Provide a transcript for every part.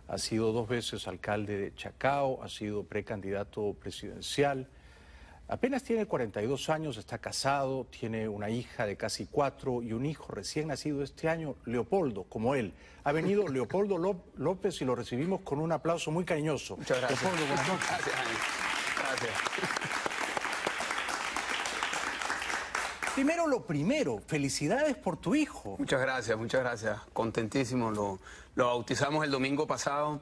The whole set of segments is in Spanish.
Ha sido 2 veces alcalde de Chacao, ha sido precandidato presidencial. Apenas tiene 42 años, está casado, tiene una hija de casi 4 y un hijo recién nacido este año, Leopoldo, como él. Ha venido Leopoldo López y lo recibimos con un aplauso muy cariñoso. Muchas gracias. Leopoldo, buenas noches. Gracias, Ani. Gracias. Primero lo primero, felicidades por tu hijo. Muchas gracias, muchas gracias. Contentísimo. Lo bautizamos el domingo pasado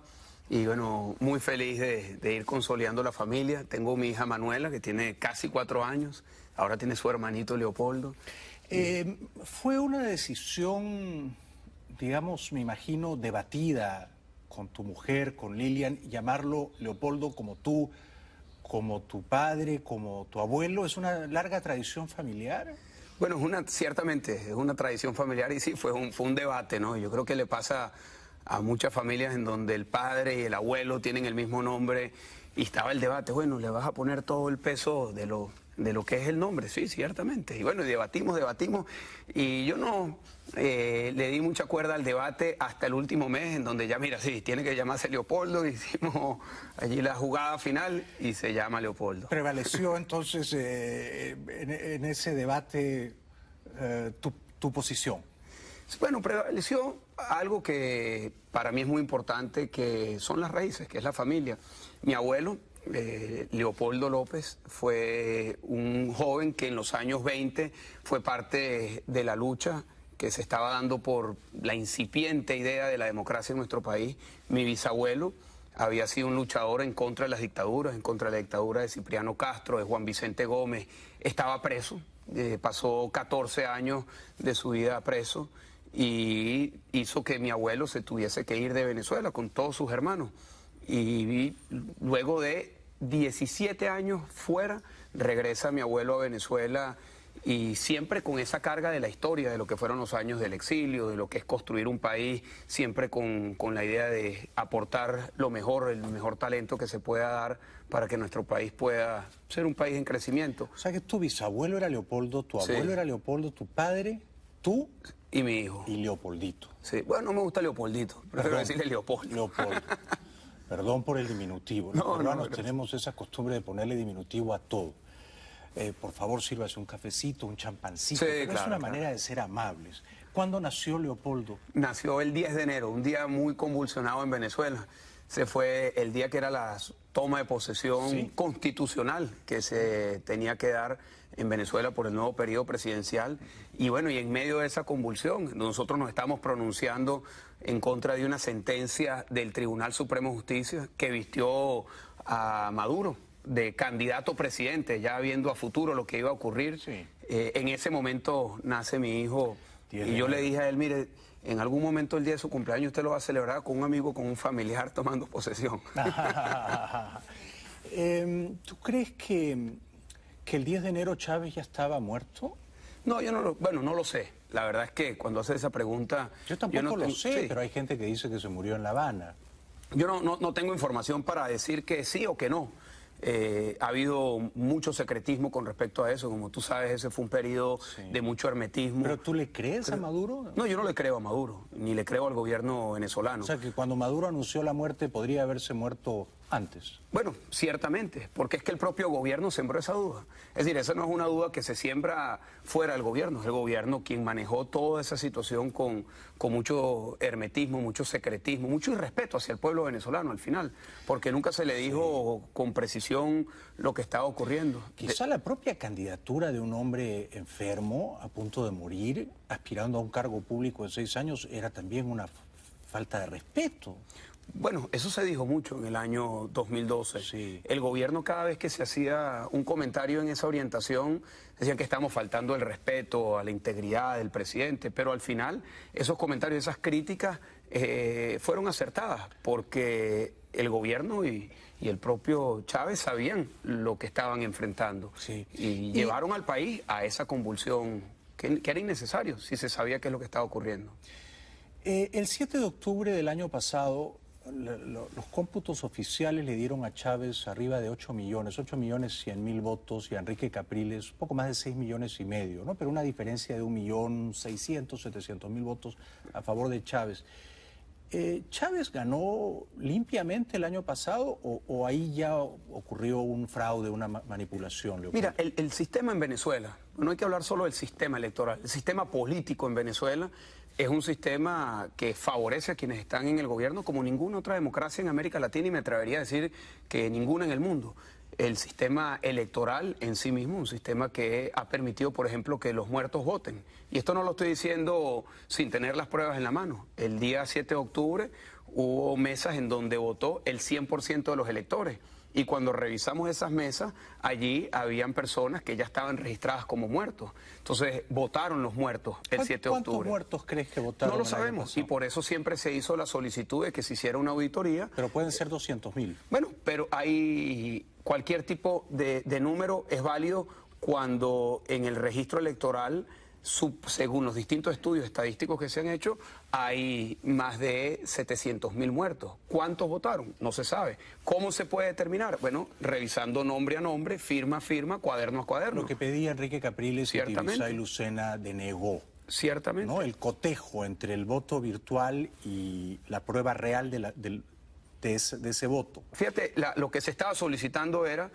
y bueno, muy feliz de ir consolidando la familia. Tengo mi hija Manuela, que tiene casi 4 años. Ahora tiene su hermanito Leopoldo. Fue una decisión, digamos, me imagino, debatida con tu mujer, con Lilian, llamarlo Leopoldo como tú, como tu padre, como tu abuelo. ¿Es una larga tradición familiar? Bueno, ciertamente es una tradición familiar y sí, fue un debate, ¿no? Yo creo que le pasa a muchas familias en donde el padre y el abuelo tienen el mismo nombre y estaba el debate, bueno, ¿le vas a poner todo el peso de lo que es el nombre? Sí, ciertamente. Y bueno, debatimos y yo no le di mucha cuerda al debate hasta el último mes, en donde ya, mira, sí, tiene que llamarse Leopoldo, hicimos allí la jugada final y se llama Leopoldo. ¿Prevaleció entonces en ese debate tu posición? Bueno, prevaleció algo que para mí es muy importante, que son las raíces, que es la familia. Mi abuelo, Leopoldo López, fue un joven que en los años 20 fue parte de la lucha que se estaba dando por la incipiente idea de la democracia en nuestro país. Mi bisabuelo había sido un luchador en contra de las dictaduras, en contra de la dictadura de Cipriano Castro, de Juan Vicente Gómez. Estaba preso, pasó 14 años de su vida preso y hizo que mi abuelo se tuviese que ir de Venezuela con todos sus hermanos. Y luego de 17 años fuera, regresa mi abuelo a Venezuela y siempre con esa carga de la historia, de lo que fueron los años del exilio, de lo que es construir un país, siempre con la idea de aportar lo mejor, el mejor talento que se pueda dar para que nuestro país pueda ser un país en crecimiento. O sea que tu bisabuelo era Leopoldo, tu abuelo era Leopoldo, tu padre, tú y mi hijo. Y Leopoldito. Sí, bueno, no me gusta Leopoldito, prefiero decirle Leopoldo. Leopoldo. Perdón por el diminutivo. Los peruanos tenemos esa costumbre de ponerle diminutivo a todo. Por favor, sírvase un cafecito, un champancito. Sí, pero es una manera de ser amables. ¿Cuándo nació Leopoldo? Nació el 10 de enero, un día muy convulsionado en Venezuela. Se fue el día que era la toma de posesión constitucional que se tenía que dar en Venezuela por el nuevo periodo presidencial. Y bueno, y en medio de esa convulsión, nosotros nos estamos pronunciando en contra de una sentencia del Tribunal Supremo de Justicia que vistió a Maduro de candidato presidente, ya viendo a futuro lo que iba a ocurrir. En ese momento nace mi hijo y yo le dije a él, mire, en algún momento el día de su cumpleaños usted lo va a celebrar con un amigo, con un familiar tomando posesión. ¿Tú crees que el 10 de enero Chávez ya estaba muerto? No, yo no lo sé. La verdad es que cuando hace esa pregunta... Yo tampoco lo sé, pero hay gente que dice que se murió en La Habana. Yo no tengo información para decir que sí o que no. Ha habido mucho secretismo con respecto a eso. Como tú sabes, ese fue un periodo de mucho hermetismo. ¿Pero tú le crees a Maduro? No, yo no le creo a Maduro, ni le creo al gobierno venezolano. O sea, que cuando Maduro anunció la muerte, podría haberse muerto antes. Bueno, ciertamente, porque es que el propio gobierno sembró esa duda. Es decir, esa no es una duda que se siembra fuera del gobierno, es el gobierno quien manejó toda esa situación con mucho hermetismo, mucho secretismo, mucho irrespeto hacia el pueblo venezolano al final, porque nunca se le dijo con precisión lo que estaba ocurriendo. Quizá la propia candidatura de un hombre enfermo, a punto de morir, aspirando a un cargo público de 6 años, era también una falta de respeto. Bueno, eso se dijo mucho en el año 2012. El gobierno, cada vez que se hacía un comentario en esa orientación, decían que estamos faltando el respeto a la integridad del presidente, pero al final esos comentarios, esas críticas fueron acertadas, porque el gobierno y el propio Chávez sabían lo que estaban enfrentando y llevaron al país a esa convulsión que era innecesario si se sabía qué es lo que estaba ocurriendo. El 7 de octubre del año pasado, los cómputos oficiales le dieron a Chávez arriba de 8.100.000 votos, y a Enrique Capriles poco más de 6,5 millones, ¿no? Pero una diferencia de 1.600.000, 700.000 votos a favor de Chávez. ¿Chávez ganó limpiamente el año pasado o ahí ya ocurrió un fraude, una manipulación, Leopoldo? Mira, el sistema en Venezuela, no hay que hablar solo del sistema electoral, el sistema político en Venezuela es un sistema que favorece a quienes están en el gobierno como ninguna otra democracia en América Latina y me atrevería a decir que ninguna en el mundo. El sistema electoral en sí mismo, un sistema que ha permitido, por ejemplo, que los muertos voten. Y esto no lo estoy diciendo sin tener las pruebas en la mano. El día 7 de octubre hubo mesas en donde votó el 100% de los electores. Y cuando revisamos esas mesas, allí habían personas que ya estaban registradas como muertos. Entonces, votaron los muertos el 7 de octubre. ¿Cuántos muertos crees que votaron? No lo sabemos, y por eso siempre se hizo la solicitud de que se hiciera una auditoría. Pero pueden ser 200.000. Bueno, pero hay cualquier tipo de número es válido cuando en el registro electoral, según los distintos estudios estadísticos que se han hecho, hay más de 700.000 muertos. ¿Cuántos votaron? No se sabe. ¿Cómo se puede determinar? Bueno, revisando nombre a nombre, firma a firma, cuaderno a cuaderno. Lo que pedía Enrique Capriles y Tibisay Lucena denegó. Ciertamente. ¿No? El cotejo entre el voto virtual y la prueba real de ese voto. Fíjate, lo que se estaba solicitando era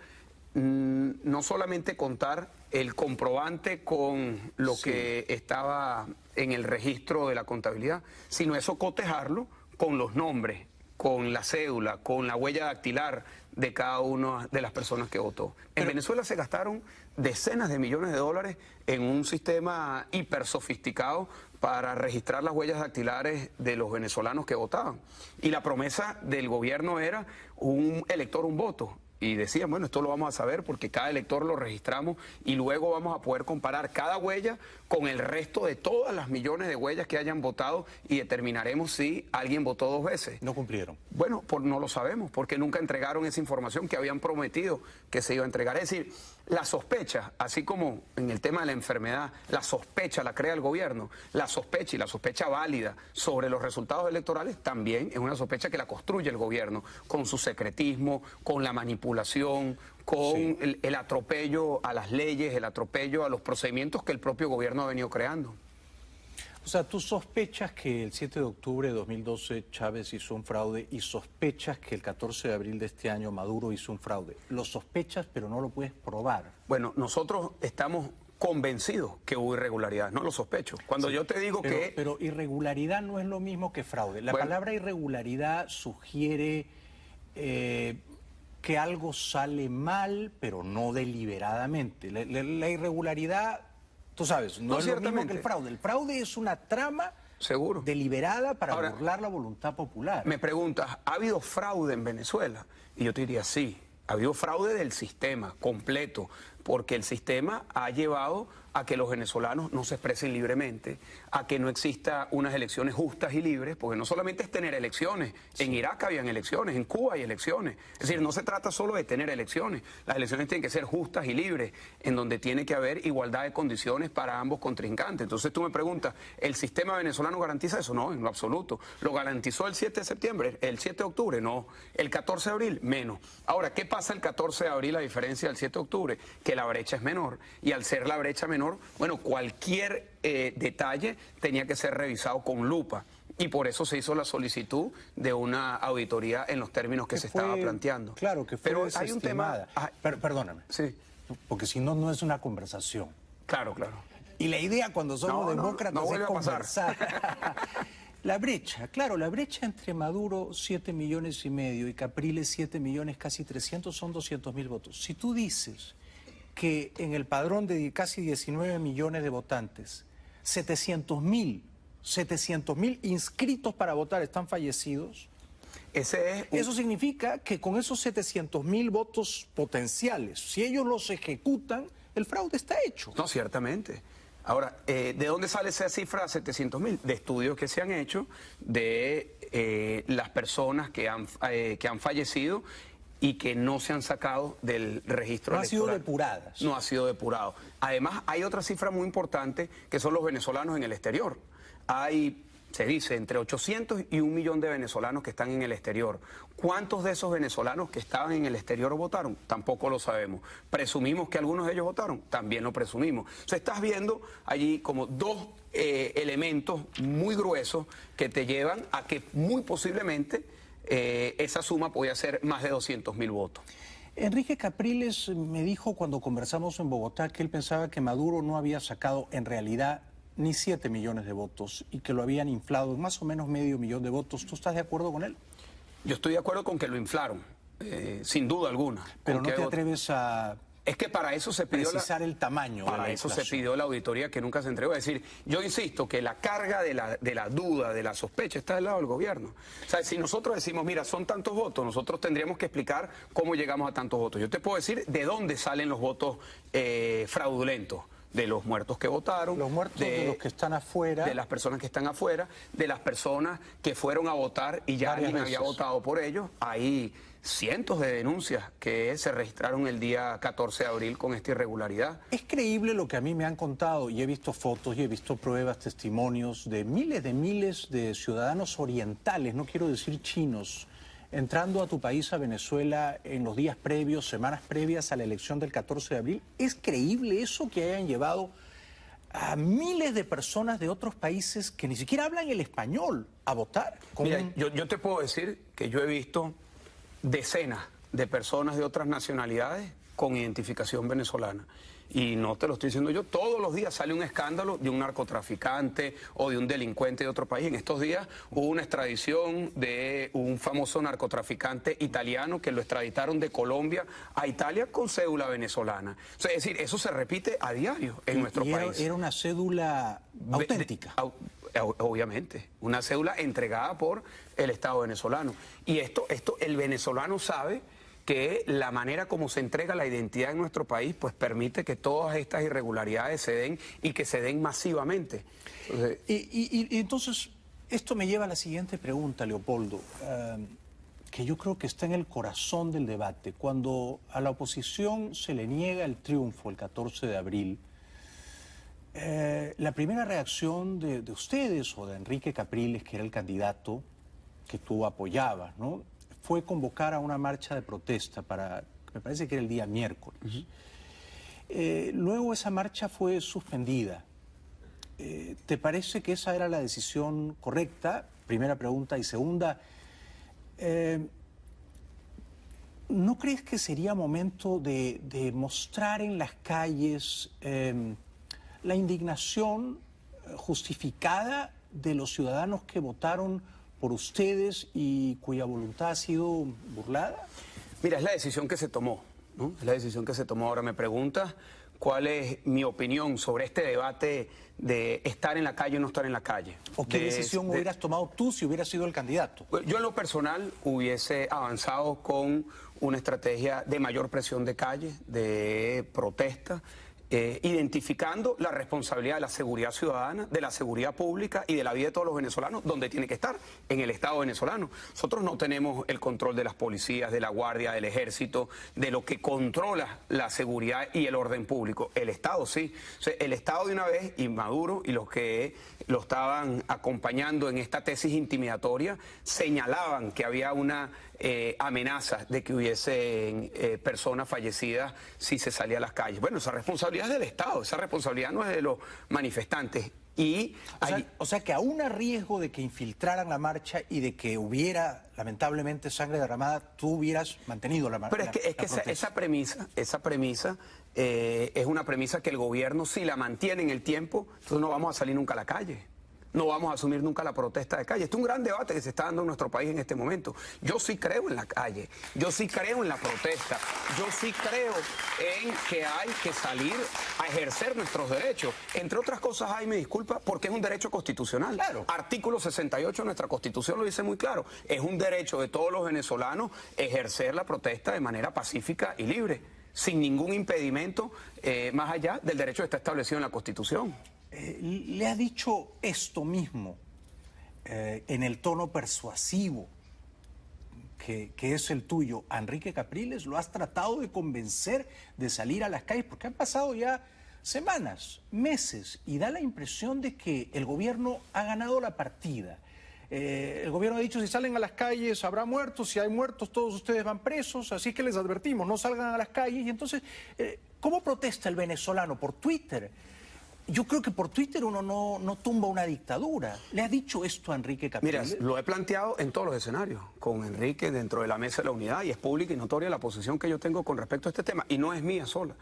no solamente contar el comprobante con lo que estaba en el registro de la contabilidad, sino eso cotejarlo con los nombres, con la cédula, con la huella dactilar de cada una de las personas que votó. En Venezuela se gastaron decenas de millones de dólares en un sistema hiper sofisticado para registrar las huellas dactilares de los venezolanos que votaban. Y la promesa del gobierno era un elector, un voto. Y decían, bueno, esto lo vamos a saber porque cada elector lo registramos y luego vamos a poder comparar cada huella con el resto de todas las millones de huellas que hayan votado y determinaremos si alguien votó 2 veces. No cumplieron. Bueno, no lo sabemos porque nunca entregaron esa información que habían prometido que se iba a entregar. Es decir, la sospecha, así como en el tema de la enfermedad, la sospecha la crea el gobierno, la sospecha y la sospecha válida sobre los resultados electorales también es una sospecha que la construye el gobierno con su secretismo, con la manipulación, con el atropello a las leyes, el atropello a los procedimientos que el propio gobierno ha venido creando. O sea, tú sospechas que el 7 de octubre de 2012 Chávez hizo un fraude y sospechas que el 14 de abril de este año Maduro hizo un fraude. Lo sospechas, pero no lo puedes probar. Bueno, nosotros estamos convencidos que hubo irregularidad, no lo sospecho. Cuando yo te digo que... Pero irregularidad no es lo mismo que fraude. La palabra irregularidad sugiere que algo sale mal, pero no deliberadamente. La irregularidad... Tú sabes, no es lo mismo que el fraude. El fraude es una trama deliberada para burlar la voluntad popular. Me preguntas, ¿ha habido fraude en Venezuela? Y yo te diría sí, ha habido fraude del sistema completo, porque el sistema ha llevado a que los venezolanos no se expresen libremente, a que no exista unas elecciones justas y libres, porque no solamente es tener elecciones, en Irak habían elecciones, en Cuba hay elecciones, es decir, no se trata solo de tener elecciones, las elecciones tienen que ser justas y libres, en donde tiene que haber igualdad de condiciones para ambos contrincantes. Entonces tú me preguntas, ¿el sistema venezolano garantiza eso? No, en lo absoluto. ¿Lo garantizó el 7 de septiembre, el 7 de octubre? No. ¿El 14 de abril? Menos. Ahora, ¿qué pasa el 14 de abril a diferencia del 7 de octubre? Que la brecha es menor, y al ser la brecha menor, bueno, cualquier detalle tenía que ser revisado con lupa. Y por eso se hizo la solicitud de una auditoría en los términos que se estaba planteando. Claro, que fue Pero hay un tema... Perdóname. Sí. Porque si no, no es una conversación. Claro, claro. Y la idea cuando somos demócratas es conversar. La brecha, claro, la brecha entre Maduro 7,5 millones y Capriles 7 millones, casi 300, son 200.000 votos. Si tú dices que en el padrón de casi 19 millones de votantes, 700.000 inscritos para votar están fallecidos, eso significa que con esos 700.000 votos potenciales, si ellos los ejecutan, el fraude está hecho. No, ciertamente. Ahora, ¿de dónde sale esa cifra de 700.000? De estudios que se han hecho de las personas que han fallecido y que no se han sacado del registro electoral. No han sido depuradas. No ha sido depurado. Además, hay otra cifra muy importante que son los venezolanos en el exterior. Hay se dice entre 800 y 1 millón de venezolanos que están en el exterior. ¿Cuántos de esos venezolanos que estaban en el exterior votaron? Tampoco lo sabemos. ¿Presumimos que algunos de ellos votaron? También lo presumimos. O sea, estás viendo allí como dos elementos muy gruesos que te llevan a que muy posiblemente esa suma podía ser más de 200.000 votos. Enrique Capriles me dijo cuando conversamos en Bogotá que él pensaba que Maduro no había sacado en realidad ni 7 millones de votos y que lo habían inflado en más o menos medio millón de votos. ¿Tú estás de acuerdo con él? Yo estoy de acuerdo con que lo inflaron, sin duda alguna. Pero no te atreves a... Es que para eso se pidió precisar el tamaño de la para eso inflación. se pidió la auditoría que nunca se entregó. Es decir, yo insisto que la carga de la duda, de la sospecha, está del lado del gobierno. O sea, si nosotros decimos, mira, son tantos votos, nosotros tendríamos que explicar cómo llegamos a tantos votos. Yo te puedo decir de dónde salen los votos fraudulentos. De los muertos que votaron. Los muertos de los que están afuera. De las personas que están afuera, de las personas que fueron a votar y ya alguien había votado por ellos. Hay cientos de denuncias que se registraron el día 14 de abril con esta irregularidad. Es creíble lo que a mí me han contado, y he visto fotos, y he visto pruebas, testimonios de miles de ciudadanos orientales, no quiero decir chinos, entrando a tu país, a Venezuela, en los días previos, semanas previas a la elección del 14 de abril. ¿Es creíble eso que hayan llevado a miles de personas de otros países que ni siquiera hablan el español a votar? Mira, yo te puedo decir que yo he visto decenas de personas de otras nacionalidades con identificación venezolana. Y no te lo estoy diciendo yo, todos los días sale un escándalo de un narcotraficante o de un delincuente de otro país. En estos días hubo una extradición de un famoso narcotraficante italiano que lo extraditaron de Colombia a Italia con cédula venezolana. O sea, es decir, eso se repite a diario en nuestro país. ¿Era una cédula auténtica? Obviamente, una cédula entregada por el Estado venezolano. Y esto el venezolano sabe que la manera como se entrega la identidad en nuestro país pues permite que todas estas irregularidades se den y que se den masivamente. Entonces, y entonces, esto me lleva a la siguiente pregunta, Leopoldo, que yo creo que está en el corazón del debate. Cuando a la oposición se le niega el triunfo el 14 de abril, la primera reacción de ustedes o de Enrique Capriles, que era el candidato que tú apoyabas, ¿no?, fue convocar a una marcha de protesta para, me parece que era el día miércoles. Luego esa marcha fue suspendida. ¿Te parece que esa era la decisión correcta? Primera pregunta. Y segunda, ¿no crees que sería momento de mostrar en las calles la indignación justificada de los ciudadanos que votaron por ustedes y cuya voluntad ha sido burlada? Mira, es la decisión que se tomó, ¿no? Es la decisión que se tomó. Ahora me preguntas cuál es mi opinión sobre este debate de estar en la calle o no estar en la calle. ¿O qué decisión hubieras tomado tú si hubieras sido el candidato? Yo en lo personal hubiese avanzado con una estrategia de mayor presión de calle, de protesta, identificando la responsabilidad de la seguridad ciudadana, de la seguridad pública y de la vida de todos los venezolanos, donde tiene que estar, en el Estado venezolano. Nosotros no tenemos el control de las policías, de la guardia, del ejército, de lo que controla la seguridad y el orden público. El Estado sí. O sea, el Estado de una vez, y Maduro y los que lo estaban acompañando en esta tesis intimidatoria, señalaban que había una amenaza de que hubiesen personas fallecidas si se salía a las calles. Bueno, esa responsabilidad es del Estado, esa responsabilidad no es de los manifestantes. Y o sea que aún a riesgo de que infiltraran la marcha y de que hubiera lamentablemente sangre derramada, tú hubieras mantenido la marcha. Pero es que esa premisa es una premisa que el gobierno, si la mantiene en el tiempo, entonces no vamos a salir nunca a la calle. No vamos a asumir nunca la protesta de calle. Este es un gran debate que se está dando en nuestro país en este momento. Yo sí creo en la calle, yo sí creo en la protesta, yo sí creo en que hay que salir a ejercer nuestros derechos. Entre otras cosas, me disculpa, porque es un derecho constitucional. Claro. Artículo 68 de nuestra Constitución lo dice muy claro. Es un derecho de todos los venezolanos ejercer la protesta de manera pacífica y libre, sin ningún impedimento más allá del derecho que está establecido en la Constitución. Le ha dicho esto mismo en el tono persuasivo que es el tuyo a Enrique Capriles. ¿Lo has tratado de convencer de salir a las calles? Porque han pasado ya semanas, meses, y da la impresión de que el gobierno ha ganado la partida. El gobierno ha dicho, si salen a las calles habrá muertos, si hay muertos todos ustedes van presos, así que les advertimos, no salgan a las calles. Y entonces, ¿cómo protesta el venezolano? ¿Por Twitter? Yo creo que por Twitter uno no tumba una dictadura. ¿Le ha dicho esto a Enrique Capriles? Mira, lo he planteado en todos los escenarios, con Enrique dentro de la mesa de la unidad, y es pública y notoria la posición que yo tengo con respecto a este tema, y no es mía sola.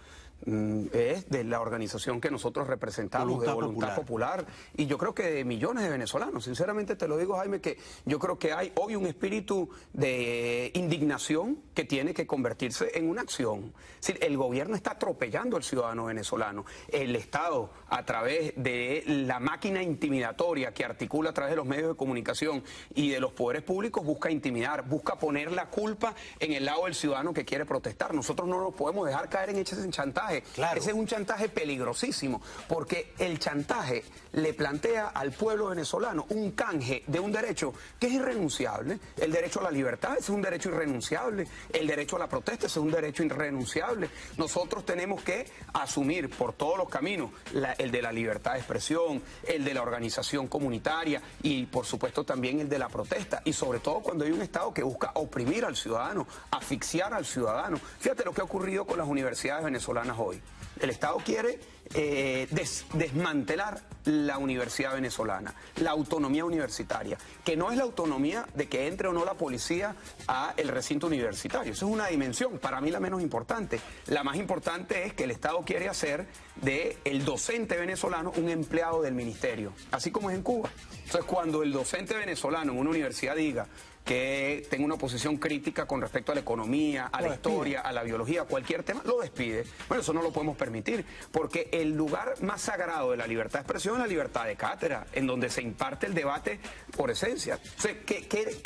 Es de la organización que nosotros representamos, de Voluntad Popular, y yo creo que de millones de venezolanos. Sinceramente te lo digo, Jaime, que yo creo que hay hoy un espíritu de indignación que tiene que convertirse en una acción. Es decir, el gobierno está atropellando al ciudadano venezolano. El Estado, a través de la máquina intimidatoria que articula a través de los medios de comunicación y de los poderes públicos, busca intimidar, busca poner la culpa en el lado del ciudadano que quiere protestar. Nosotros no nos podemos dejar caer en ese chantaje. Claro. Ese es un chantaje peligrosísimo, porque el chantaje le plantea al pueblo venezolano un canje de un derecho que es irrenunciable. El derecho a la libertad, ese es un derecho irrenunciable. El derecho a la protesta, ese es un derecho irrenunciable. Nosotros tenemos que asumir por todos los caminos el de la libertad de expresión, el de la organización comunitaria y por supuesto también el de la protesta, y sobre todo cuando hay un Estado que busca oprimir al ciudadano, asfixiar al ciudadano. Fíjate lo que ha ocurrido con las universidades venezolanas hoy. El Estado quiere desmantelar la universidad venezolana, la autonomía universitaria, que no es la autonomía de que entre o no la policía a el recinto universitario. Eso es una dimensión, para mí la menos importante. La más importante es que el Estado quiere hacer del docente venezolano un empleado del ministerio, así como es en Cuba. Entonces, cuando el docente venezolano en una universidad diga que tenga una posición crítica con respecto a la economía, a la historia, a la biología, a cualquier tema, lo despide. Bueno, eso no lo podemos permitir, porque el lugar más sagrado de la libertad de expresión es la libertad de cátedra, en donde se imparte el debate por esencia. O sea,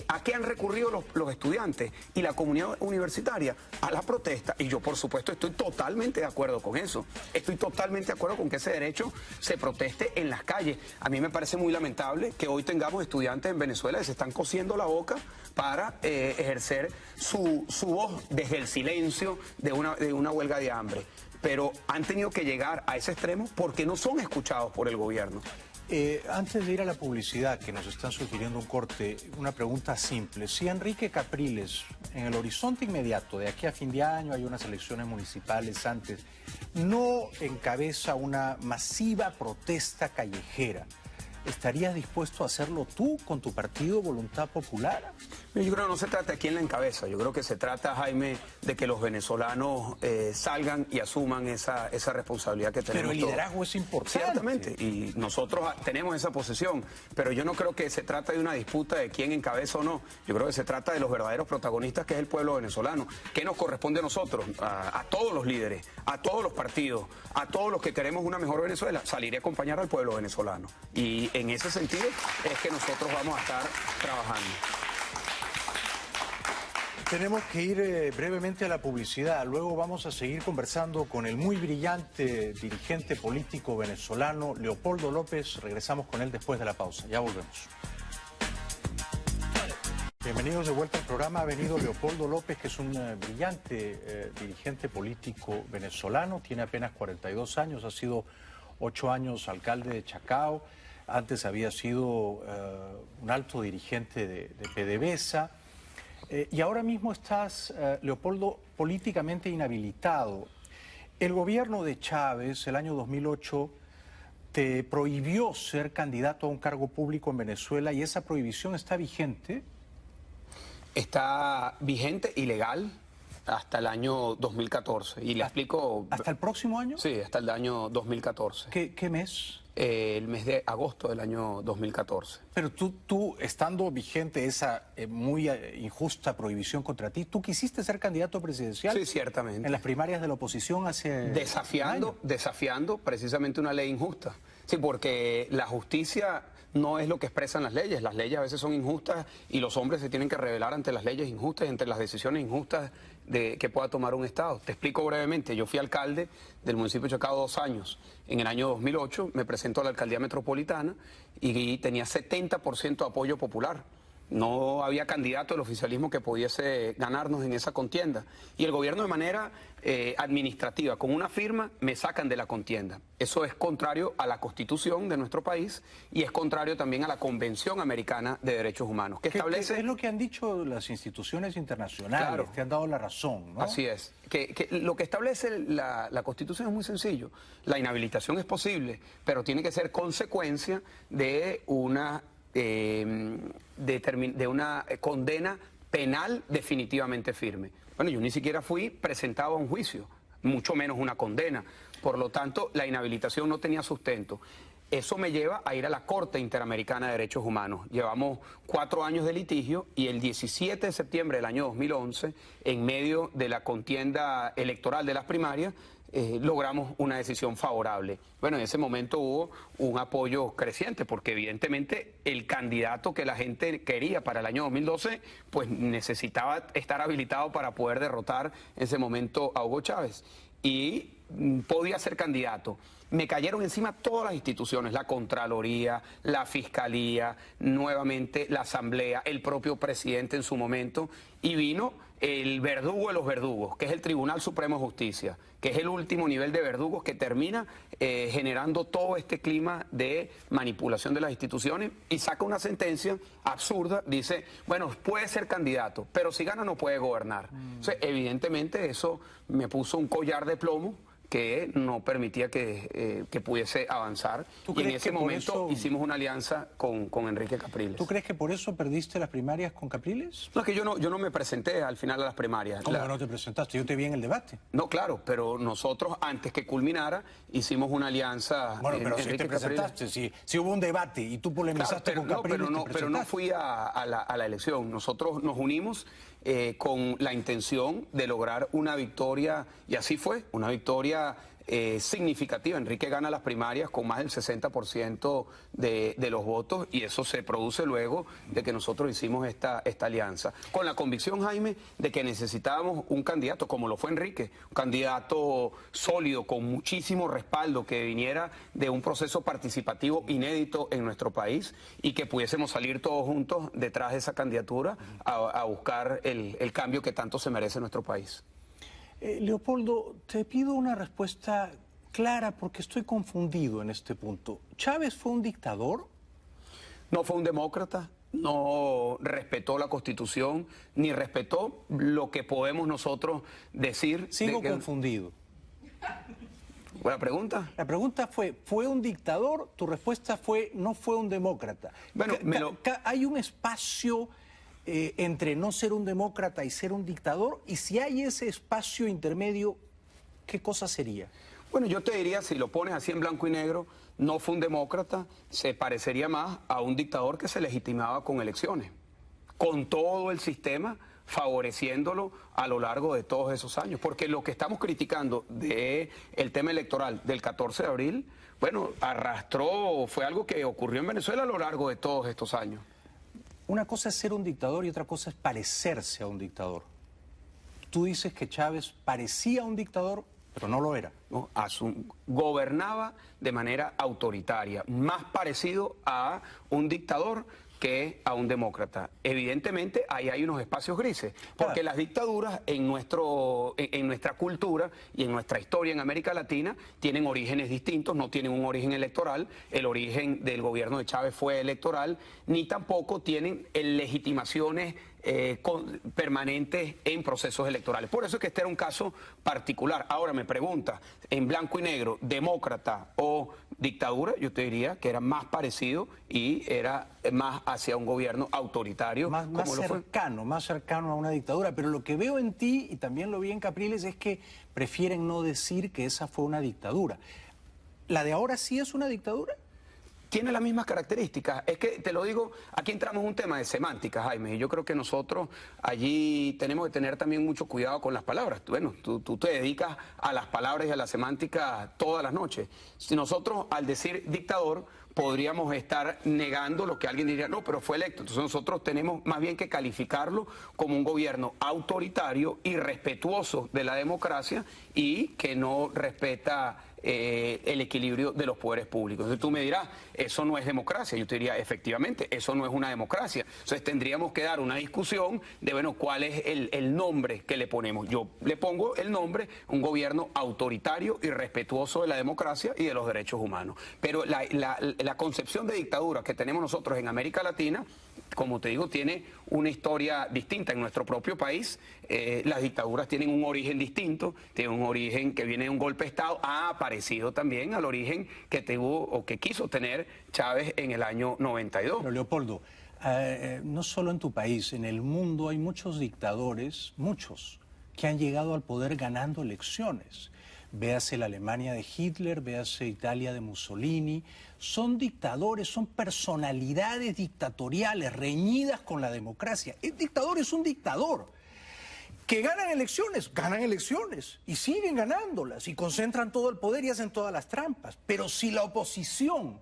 ¿a qué han recurrido los estudiantes y la comunidad universitaria? A la protesta, y yo por supuesto estoy totalmente de acuerdo con eso. Estoy totalmente de acuerdo con que ese derecho se proteste en las calles. A mí me parece muy lamentable que hoy tengamos estudiantes en Venezuela que se están cosiendo la boca para ejercer su voz desde el silencio de una huelga de hambre. Pero han tenido que llegar a ese extremo porque no son escuchados por el gobierno. Antes de ir a la publicidad, que nos están sugiriendo un corte, una pregunta simple. Si Enrique Capriles, en el horizonte inmediato, de aquí a fin de año, hay unas elecciones municipales antes, no encabeza una masiva protesta callejera, ¿estarías dispuesto a hacerlo tú con tu partido Voluntad Popular? Yo creo que no se trata de quién la encabeza. Yo creo que se trata, Jaime, de que los venezolanos salgan y asuman esa responsabilidad que tenemos. Pero el liderazgo es importante. Ciertamente, y nosotros tenemos esa posición, pero yo no creo que se trata de una disputa de quién encabeza o no. Yo creo que se trata de los verdaderos protagonistas, que es el pueblo venezolano. ¿Qué nos corresponde a nosotros? A todos los líderes, a todos los partidos, a todos los que queremos una mejor Venezuela, salir y acompañar al pueblo venezolano. Y en ese sentido es que nosotros vamos a estar trabajando. Tenemos que ir brevemente a la publicidad, luego vamos a seguir conversando con el muy brillante dirigente político venezolano Leopoldo López. Regresamos con él después de la pausa, ya volvemos. Bienvenidos de vuelta al programa. Ha venido Leopoldo López, que es un brillante dirigente político venezolano, tiene apenas 42 años, ha sido 8 años alcalde de Chacao, antes había sido un alto dirigente de PDVSA. Y ahora mismo estás, Leopoldo, políticamente inhabilitado. El gobierno de Chávez, el año 2008, te prohibió ser candidato a un cargo público en Venezuela y esa prohibición está vigente. Está vigente y legal hasta el año 2014. Y le explico... ¿Hasta el próximo año? Sí, hasta el año 2014. ¿Qué mes? El mes de agosto del año 2014. Pero tú estando vigente esa muy injusta prohibición contra ti, ¿tú quisiste ser candidato presidencial? Sí, ciertamente. En las primarias de la oposición hace desafiando precisamente una ley injusta. Sí, porque la justicia no es lo que expresan las leyes a veces son injustas y los hombres se tienen que rebelar ante las leyes injustas y ante las decisiones injustas que pueda tomar un Estado. Te explico brevemente. Yo fui alcalde del municipio de Chacao 2 años. En el año 2008 me presento a la alcaldía metropolitana y tenía 70% de apoyo popular. No había candidato del oficialismo que pudiese ganarnos en esa contienda. Y el gobierno de manera administrativa, con una firma, me sacan de la contienda. Eso es contrario a la Constitución de nuestro país y es contrario también a la Convención Americana de Derechos Humanos, que establece... Es lo que han dicho las instituciones internacionales, Claro. te han dado la razón, ¿no? Así es. Que lo que establece la Constitución es muy sencillo. La inhabilitación es posible, pero tiene que ser consecuencia de una condena penal definitivamente firme. Bueno, yo ni siquiera fui presentado a un juicio, mucho menos una condena. Por lo tanto, la inhabilitación no tenía sustento. Eso me lleva a ir a la Corte Interamericana de Derechos Humanos. Llevamos 4 años de litigio y el 17 de septiembre del año 2011, en medio de la contienda electoral de las primarias, logramos una decisión favorable. Bueno, en ese momento hubo un apoyo creciente porque evidentemente el candidato que la gente quería para el año 2012 pues necesitaba estar habilitado para poder derrotar en ese momento a Hugo Chávez y podía ser candidato. Me cayeron encima todas las instituciones, la Contraloría, la Fiscalía, nuevamente la Asamblea, el propio presidente en su momento, y vino el verdugo de los verdugos, que es el Tribunal Supremo de Justicia, que es el último nivel de verdugos que termina generando todo este clima de manipulación de las instituciones y saca una sentencia absurda, dice, bueno, puede ser candidato, pero si gana no puede gobernar. Entonces, evidentemente eso me puso un collar de plomo que no permitía que pudiese avanzar. Y en ese momento hicimos una alianza con Enrique Capriles. ¿Tú crees que por eso perdiste las primarias con Capriles? No, es que yo no me presenté al final a las primarias. ¿Cómo que no te presentaste? Yo te vi en el debate. No, claro, pero nosotros, antes que culminara, hicimos una alianza. Bueno, pero si te presentaste, si hubo un debate y tú polemizaste con Capriles, pero no fui a la elección. Nosotros nos unimos con la intención de lograr una victoria, y así fue, una victoria significativa. Enrique gana las primarias con más del 60% de los votos y eso se produce luego de que nosotros hicimos esta alianza. Con la convicción, Jaime, de que necesitábamos un candidato, como lo fue Enrique, un candidato sólido, con muchísimo respaldo, que viniera de un proceso participativo inédito en nuestro país y que pudiésemos salir todos juntos detrás de esa candidatura a buscar el cambio que tanto se merece nuestro país. Leopoldo, te pido una respuesta clara porque estoy confundido en este punto. ¿Chávez fue un dictador? No fue un demócrata, no respetó la Constitución, ni respetó lo que podemos nosotros decir. Sigo confundido. ¿Buena pregunta? La pregunta ¿fue un dictador? Tu respuesta fue, no fue un demócrata. Bueno, hay un espacio entre no ser un demócrata y ser un dictador, y si hay ese espacio intermedio, ¿qué cosa sería? Bueno, yo te diría, si lo pones así en blanco y negro, no fue un demócrata, se parecería más a un dictador que se legitimaba con elecciones, con todo el sistema favoreciéndolo a lo largo de todos esos años, porque lo que estamos criticando del tema electoral del 14 de abril, bueno, fue algo que ocurrió en Venezuela a lo largo de todos estos años. Una cosa es ser un dictador y otra cosa es parecerse a un dictador. Tú dices que Chávez parecía un dictador, pero no lo era. ¿No? Gobernaba de manera autoritaria, más parecido a un dictador que a un demócrata. Evidentemente, ahí hay unos espacios grises, porque las dictaduras en nuestra cultura y en nuestra historia en América Latina tienen orígenes distintos, no tienen un origen electoral, el origen del gobierno de Chávez fue electoral, ni tampoco tienen legitimaciones permanentes en procesos electorales. Por eso es que este era un caso particular. Ahora me pregunta, en blanco y negro, demócrata o dictadura, yo te diría que era más parecido y era más hacia un gobierno autoritario. Más cercano a una dictadura. Pero lo que veo en ti, y también lo vi en Capriles, es que prefieren no decir que esa fue una dictadura. ¿La de ahora sí es una dictadura? Tiene las mismas características. Es que, te lo digo, aquí entramos en un tema de semántica, Jaime, y yo creo que nosotros allí tenemos que tener también mucho cuidado con las palabras. Bueno, tú te dedicas a las palabras y a la semántica todas las noches. Si nosotros, al decir dictador, podríamos estar negando lo que alguien diría, no, pero fue electo. Entonces nosotros tenemos más bien que calificarlo como un gobierno autoritario, irrespetuoso de la democracia y que no respeta el equilibrio de los poderes públicos. Entonces tú me dirás, eso no es democracia. Yo te diría, efectivamente, eso no es una democracia. Entonces tendríamos que dar una discusión de, bueno, cuál es el nombre que le ponemos. Yo le pongo el nombre, un gobierno autoritario y respetuoso de la democracia y de los derechos humanos. Pero la concepción de dictadura que tenemos nosotros en América Latina, como te digo, tiene una historia distinta. En nuestro propio país, las dictaduras tienen un origen distinto, tienen un origen que viene de un golpe de Estado, ha aparecido también al origen que tuvo o que quiso tener Chávez en el año 92. Pero Leopoldo, no solo en tu país, en el mundo hay muchos dictadores, muchos, que han llegado al poder ganando elecciones. Véase la Alemania de Hitler, véase Italia de Mussolini. Son dictadores, son personalidades dictatoriales reñidas con la democracia. El dictador es un dictador. Que ganan elecciones y siguen ganándolas y concentran todo el poder y hacen todas las trampas. Pero si la oposición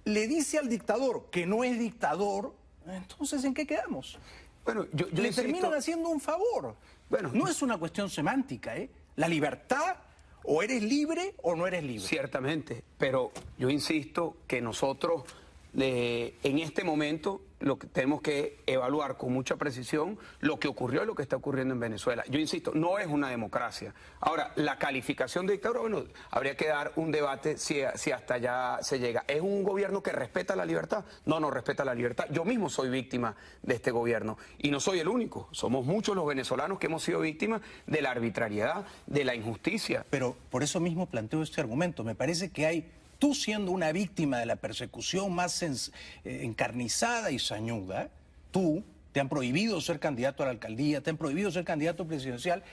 le dice al dictador que no es dictador, entonces ¿en qué quedamos? Bueno, yo le insisto, terminan haciendo un favor. Bueno, no es una cuestión semántica, ¿eh? La libertad, o eres libre o no eres libre. Ciertamente, pero yo insisto que nosotros en este momento lo que tenemos que evaluar con mucha precisión lo que ocurrió y lo que está ocurriendo en Venezuela. Yo insisto, no es una democracia. Ahora, la calificación de dictadura, bueno, habría que dar un debate si hasta allá se llega. ¿Es un gobierno que respeta la libertad? No, no respeta la libertad. Yo mismo soy víctima de este gobierno y no soy el único. Somos muchos los venezolanos que hemos sido víctimas de la arbitrariedad, de la injusticia. Pero por eso mismo planteo este argumento. Me parece que hay... Tú siendo una víctima de la persecución más encarnizada y sañuda, tú te han prohibido ser candidato a la alcaldía, te han prohibido ser candidato presidencial.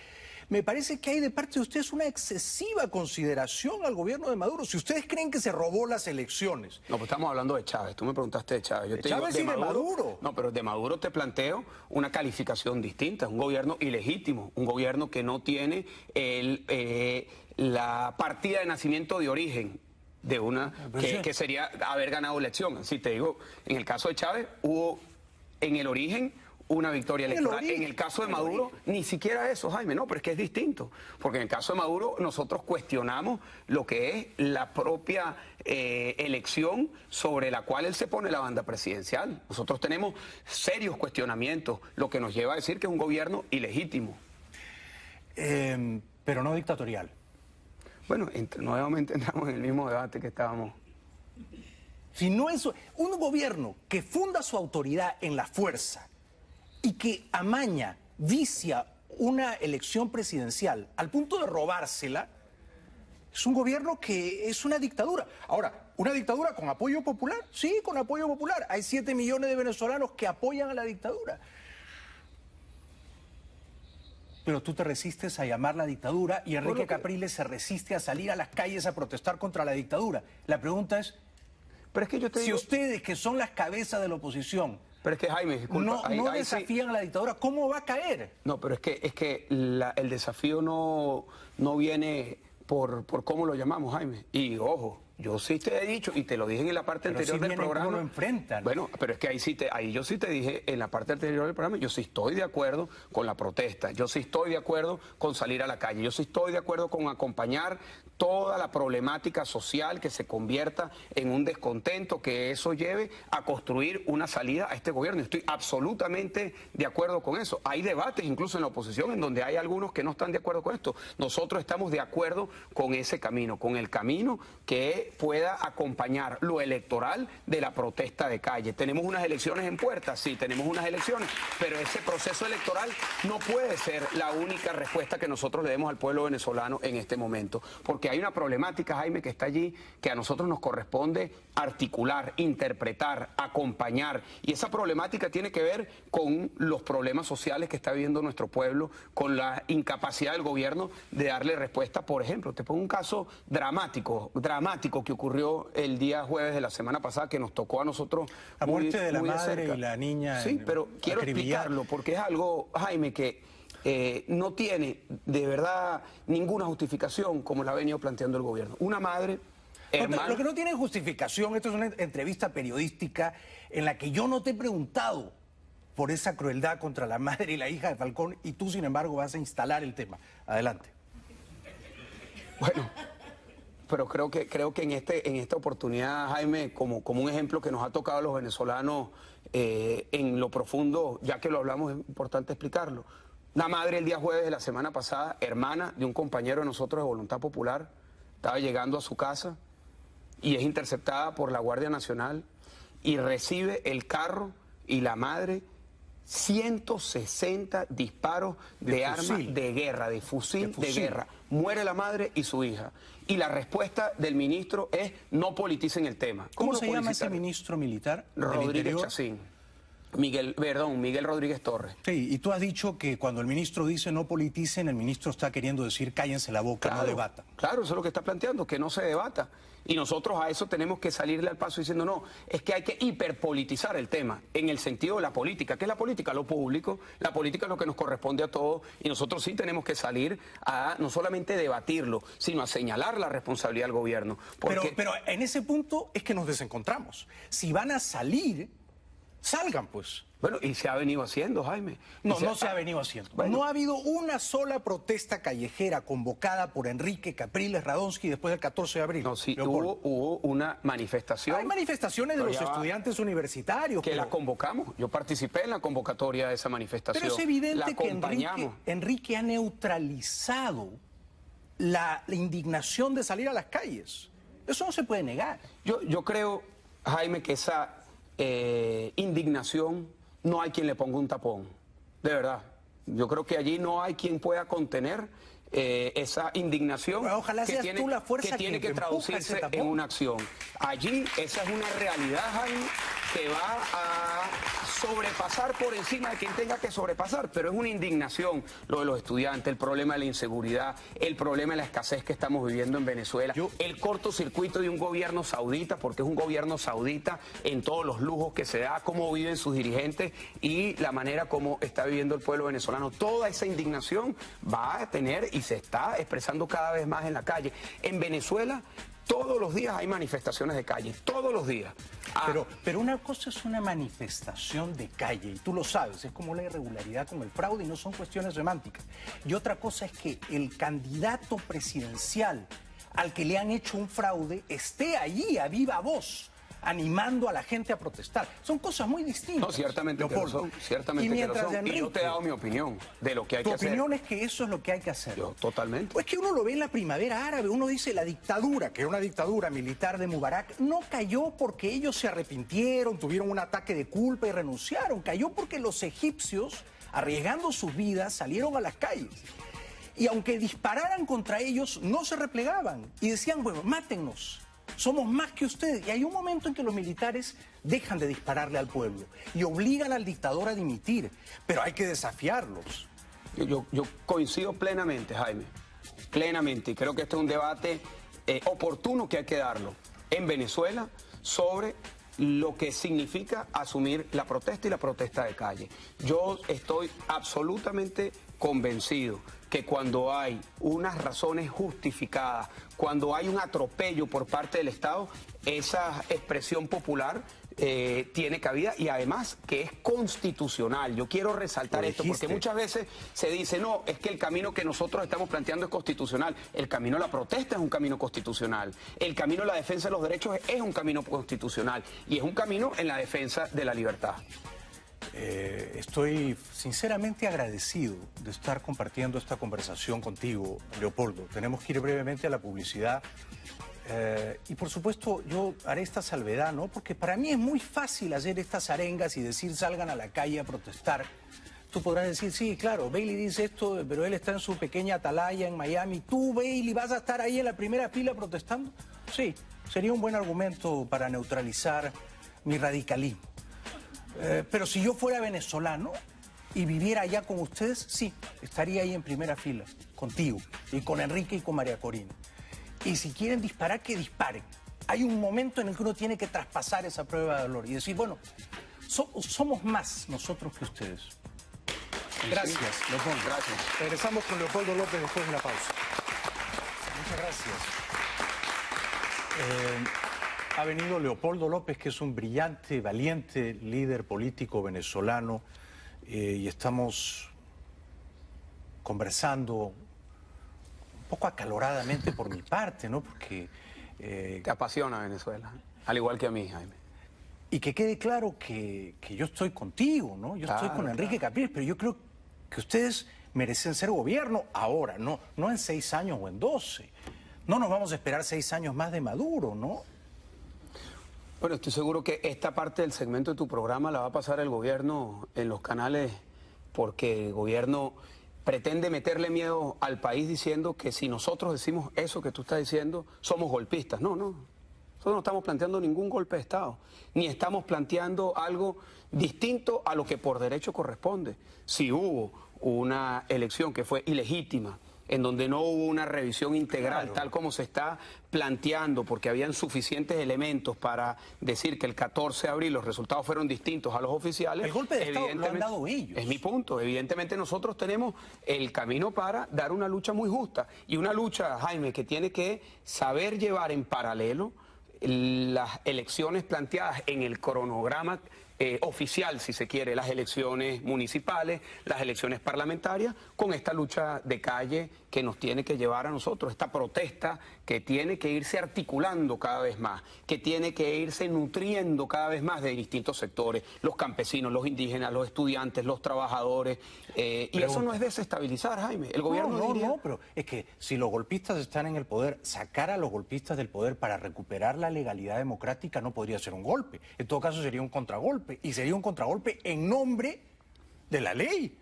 Me parece que hay de parte de ustedes una excesiva consideración al gobierno de Maduro. Si ustedes creen que se robó las elecciones. No, pues estamos hablando de Chávez. Tú me preguntaste de Chávez. Yo te Chávez digo, y de Maduro. No, pero de Maduro te planteo una calificación distinta. Un gobierno ilegítimo, un gobierno que no tiene la partida de nacimiento de origen de una que sería haber ganado elección. Si te digo, en el caso de Chávez hubo en el origen una victoria electoral. En el caso de Maduro, ni siquiera eso, Jaime, no, pero es que es distinto. Porque en el caso de Maduro nosotros cuestionamos lo que es la propia elección sobre la cual él se pone la banda presidencial. Nosotros tenemos serios cuestionamientos, lo que nos lleva a decir que es un gobierno ilegítimo. Pero no dictatorial. Bueno, nuevamente entramos en el mismo debate que estábamos. Si no es un gobierno que funda su autoridad en la fuerza y que amaña, vicia una elección presidencial al punto de robársela, es un gobierno que es una dictadura. Ahora, ¿una dictadura con apoyo popular? Sí, con apoyo popular. Hay 7 millones de venezolanos que apoyan a la dictadura. Pero tú te resistes a llamarla dictadura y Enrique Capriles se resiste a salir a las calles a protestar contra la dictadura. La pregunta es, pero es que yo te digo, si ustedes, que son las cabezas de la oposición, pero es que, Jaime, disculpa, no desafían a la dictadura, ¿cómo va a caer? No, pero es que el desafío no viene por cómo lo llamamos, Jaime. Y ojo, yo sí te he dicho, y te lo dije en la parte anterior del programa. ¿Cómo lo enfrentan? Bueno, pero es que ahí yo sí te dije en la parte anterior del programa, yo sí estoy de acuerdo con la protesta, yo sí estoy de acuerdo con salir a la calle, yo sí estoy de acuerdo con acompañar toda la problemática social que se convierta en un descontento, que eso lleve a construir una salida a este gobierno. Estoy absolutamente de acuerdo con eso. Hay debates incluso en la oposición en donde hay algunos que no están de acuerdo con esto. Nosotros estamos de acuerdo con ese camino, con el camino que pueda acompañar lo electoral de la protesta de calle. Tenemos unas elecciones en puerta, sí, tenemos unas elecciones, pero ese proceso electoral no puede ser la única respuesta que nosotros le demos al pueblo venezolano en este momento, porque hay una problemática, Jaime, que está allí, que a nosotros nos corresponde articular, interpretar, acompañar, y esa problemática tiene que ver con los problemas sociales que está viviendo nuestro pueblo, con la incapacidad del gobierno de darle respuesta. Por ejemplo, te pongo un caso dramático que ocurrió el día jueves de la semana pasada, que nos tocó a nosotros la muerte de la muy madre cerca. Y la niña. Sí, pero quiero explicarlo, porque es algo, Jaime, que no tiene de verdad ninguna justificación como la ha venido planteando el gobierno. Una madre, hermana... Lo que no tiene justificación, esto es una entrevista periodística en la que yo no te he preguntado por esa crueldad contra la madre y la hija de Falcón, y tú, sin embargo, vas a instalar el tema. Adelante. Bueno, pero creo que en esta oportunidad, Jaime, como un ejemplo que nos ha tocado a los venezolanos en lo profundo, ya que lo hablamos, es importante explicarlo. Una madre el día jueves de la semana pasada, hermana de un compañero de nosotros de Voluntad Popular, estaba llegando a su casa y es interceptada por la Guardia Nacional y recibe el carro y la madre 160 disparos de arma de guerra, de fusil de guerra. Muere la madre y su hija. Y la respuesta del ministro es: no politicen el tema. ¿Cómo se llama ese ministro militar? Rodríguez Chacín. Miguel Rodríguez Torres. Sí, y tú has dicho que cuando el ministro dice no politicen, el ministro está queriendo decir cállense la boca, claro, no debatan. Claro, eso es lo que está planteando, que no se debata. Y nosotros a eso tenemos que salirle al paso diciendo: no, es que hay que hiperpolitizar el tema, en el sentido de la política. ¿Qué es la política? Lo público. La política es lo que nos corresponde a todos, y nosotros sí tenemos que salir a no solamente debatirlo, sino a señalar la responsabilidad del gobierno. Porque... Pero en ese punto es que nos desencontramos. Si van a salir, salgan pues. Bueno, y se ha venido haciendo, Jaime. No se ha venido haciendo. Bueno, no ha habido una sola protesta callejera convocada por Enrique Capriles Radonsky después del 14 de abril. No, sí, hubo una manifestación. Hay manifestaciones de los estudiantes universitarios. Que la convocamos. Yo participé en la convocatoria de esa manifestación. Pero es evidente que Enrique ha neutralizado la indignación de salir a las calles. Eso no se puede negar. Yo creo, Jaime, que esa indignación no hay quien le ponga un tapón, de verdad. Yo creo que allí no hay quien pueda contener esa indignación. Pero ojalá seas tú la fuerza que tiene que traducirse en una acción. Allí esa es una realidad, Jaime, que va a sobrepasar por encima de quien tenga que sobrepasar, pero es una indignación lo de los estudiantes, el problema de la inseguridad, el problema de la escasez que estamos viviendo en Venezuela, el cortocircuito de un gobierno saudita, porque es un gobierno saudita en todos los lujos que se da, cómo viven sus dirigentes y la manera como está viviendo el pueblo venezolano. Toda esa indignación va a tener y se está expresando cada vez más en la calle. En Venezuela todos los días hay manifestaciones de calle, todos los días. Pero una cosa es una manifestación de calle, y tú lo sabes, es como la irregularidad con el fraude y no son cuestiones semánticas. Y otra cosa es que el candidato presidencial al que le han hecho un fraude esté allí a viva voz, animando a la gente a protestar. Son cosas muy distintas. No, ciertamente que lo son. Ciertamente que lo son. Enrique, y yo te he dado mi opinión de lo que hay que hacer. Tu opinión es que eso es lo que hay que hacer. Yo, totalmente. Pues que uno lo ve en la primavera árabe, uno dice la dictadura, que era una dictadura militar de Mubarak, no cayó porque ellos se arrepintieron, tuvieron un ataque de culpa y renunciaron. Cayó porque los egipcios, arriesgando sus vidas, salieron a las calles. Y aunque dispararan contra ellos, no se replegaban. Y decían, bueno, mátennos. Somos más que ustedes. Y hay un momento en que los militares dejan de dispararle al pueblo y obligan al dictador a dimitir, pero hay que desafiarlos. Yo coincido plenamente, Jaime, plenamente, y creo que este es un debate oportuno que hay que darlo en Venezuela sobre lo que significa asumir la protesta y la protesta de calle. Yo estoy absolutamente convencido que cuando hay unas razones justificadas, cuando hay un atropello por parte del Estado, esa expresión popular tiene cabida y además que es constitucional. Yo quiero resaltar esto porque muchas veces se dice, no, es que el camino que nosotros estamos planteando es constitucional. El camino de la protesta es un camino constitucional. El camino de la defensa de los derechos es un camino constitucional y es un camino en la defensa de la libertad. Estoy sinceramente agradecido de estar compartiendo esta conversación contigo, Leopoldo. Tenemos que ir brevemente a la publicidad. Y por supuesto yo haré esta salvedad, ¿no? Porque para mí es muy fácil hacer estas arengas y decir salgan a la calle a protestar. Tú podrás decir, sí, claro, Bailey dice esto, pero él está en su pequeña atalaya en Miami. ¿Tú, Bailey, vas a estar ahí en la primera fila protestando? Sí, sería un buen argumento para neutralizar mi radicalismo. Pero si yo fuera venezolano y viviera allá con ustedes, sí, estaría ahí en primera fila, contigo, y con Enrique y con María Corina. Y si quieren disparar, que disparen. Hay un momento en el que uno tiene que traspasar esa prueba de dolor y decir, bueno, somos más nosotros que ustedes. Gracias, Leopoldo. Gracias. Regresamos con Leopoldo López después de la pausa. Muchas gracias. Ha venido Leopoldo López, que es un brillante, valiente líder político venezolano, y estamos conversando poco acaloradamente por mi parte, ¿no? Porque... Te apasiona Venezuela, al igual que a mí, Jaime. Y que quede claro que yo estoy contigo, ¿no? Yo estoy con Enrique Capriles, pero yo creo que ustedes merecen ser gobierno ahora, no en 6 años o en 12. No nos vamos a esperar 6 años más de Maduro, ¿no? Bueno, estoy seguro que esta parte del segmento de tu programa la va a pasar el gobierno en los canales, porque el gobierno pretende meterle miedo al país diciendo que si nosotros decimos eso que tú estás diciendo, somos golpistas. No, no. Nosotros no estamos planteando ningún golpe de Estado, ni estamos planteando algo distinto a lo que por derecho corresponde. Si hubo una elección que fue ilegítima, en donde no hubo una revisión integral, tal como se está planteando, porque habían suficientes elementos para decir que el 14 de abril los resultados fueron distintos a los oficiales. El golpe de Estado lo han dado ellos. Es mi punto. Evidentemente nosotros tenemos el camino para dar una lucha muy justa. Y una lucha, Jaime, que tiene que saber llevar en paralelo las elecciones planteadas en el cronograma oficial, si se quiere, las elecciones municipales, las elecciones parlamentarias, con esta lucha de calle que nos tiene que llevar a nosotros, esta protesta que tiene que irse articulando cada vez más, que tiene que irse nutriendo cada vez más de distintos sectores, los campesinos, los indígenas, los estudiantes, los trabajadores, y eso no es desestabilizar, Jaime. El gobierno no, pero es que si los golpistas están en el poder, sacar a los golpistas del poder para recuperar la legalidad democrática no podría ser un golpe, en todo caso sería un contragolpe. Y sería un contragolpe en nombre de la ley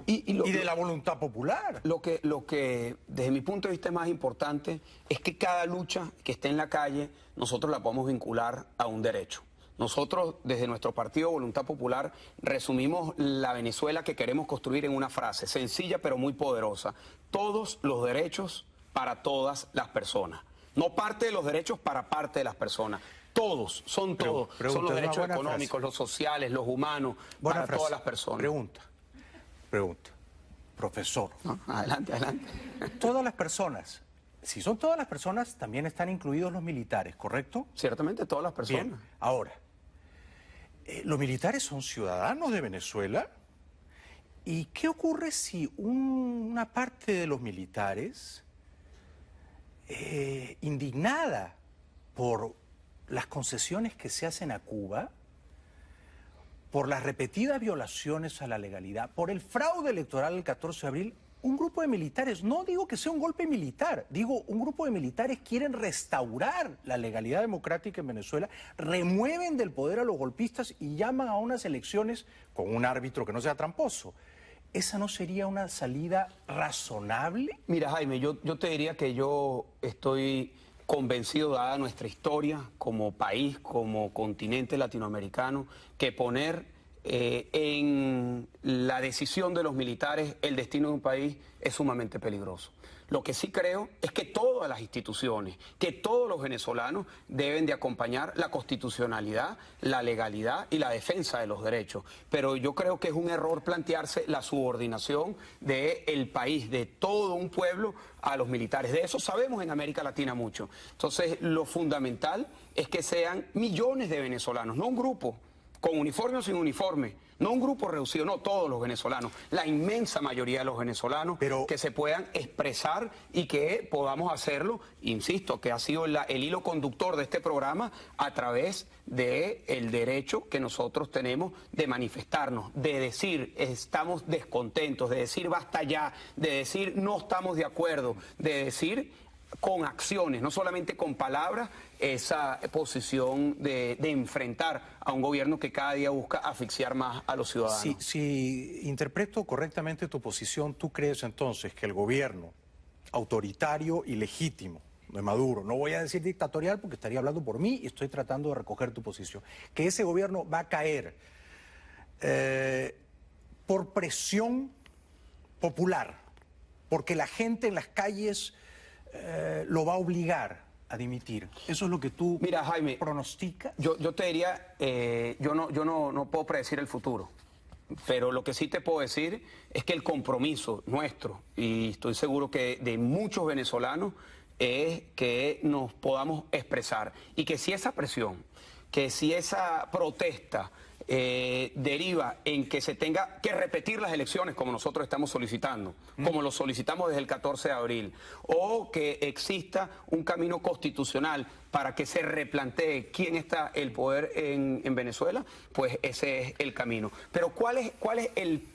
y de la voluntad popular. Lo que desde mi punto de vista es más importante es que cada lucha que esté en la calle nosotros la podemos vincular a un derecho. Nosotros desde nuestro partido Voluntad Popular resumimos la Venezuela que queremos construir en una frase sencilla pero muy poderosa: todos los derechos para todas las personas. No parte de los derechos para parte de las personas. Todos, son todos. Son los derechos económicos, los sociales, los humanos, para todas las personas. Pregunta. Profesor. No, adelante. Todas las personas. Si son todas las personas, también están incluidos los militares, ¿correcto? Ciertamente, todas las personas. Bien. Ahora, ¿los militares son ciudadanos de Venezuela? ¿Y qué ocurre si una parte de los militares, indignada por las concesiones que se hacen a Cuba, por las repetidas violaciones a la legalidad, por el fraude electoral del 14 de abril, un grupo de militares, no digo que sea un golpe militar, digo un grupo de militares quieren restaurar la legalidad democrática en Venezuela, remueven del poder a los golpistas y llaman a unas elecciones con un árbitro que no sea tramposo? ¿Esa no sería una salida razonable? Mira, Jaime, yo te diría que yo estoy convencido, dada nuestra historia como país, como continente latinoamericano, que poner en la decisión de los militares el destino de un país es sumamente peligroso. Lo que sí creo es que todas las instituciones, que todos los venezolanos deben de acompañar la constitucionalidad, la legalidad y la defensa de los derechos. Pero yo creo que es un error plantearse la subordinación del país, de todo un pueblo, a los militares. De eso sabemos en América Latina mucho. Entonces, lo fundamental es que sean millones de venezolanos, no un grupo, con uniforme o sin uniforme, no un grupo reducido, no todos los venezolanos, la inmensa mayoría de los venezolanos, que se puedan expresar y que podamos hacerlo, insisto, que ha sido el hilo conductor de este programa a través del derecho que nosotros tenemos de manifestarnos, de decir estamos descontentos, de decir basta ya, de decir no estamos de acuerdo, de decir con acciones, no solamente con palabras, esa posición de enfrentar a un gobierno que cada día busca asfixiar más a los ciudadanos. Si interpreto correctamente tu posición, ¿tú crees entonces que el gobierno autoritario y legítimo de Maduro, no voy a decir dictatorial porque estaría hablando por mí y estoy tratando de recoger tu posición, que ese gobierno va a caer por presión popular, porque la gente en las calles lo va a obligar a dimitir? ¿Eso es lo que tú pronosticas? Yo te diría, yo no puedo predecir el futuro, pero lo que sí te puedo decir es que el compromiso nuestro, y estoy seguro que de muchos venezolanos, es que nos podamos expresar y que si esa presión, que si esa protesta deriva en que se tenga que repetir las elecciones como nosotros estamos solicitando, como lo solicitamos desde el 14 de abril, o que exista un camino constitucional para que se replantee quién está el poder en Venezuela, pues ese es el camino. Pero ¿cuál es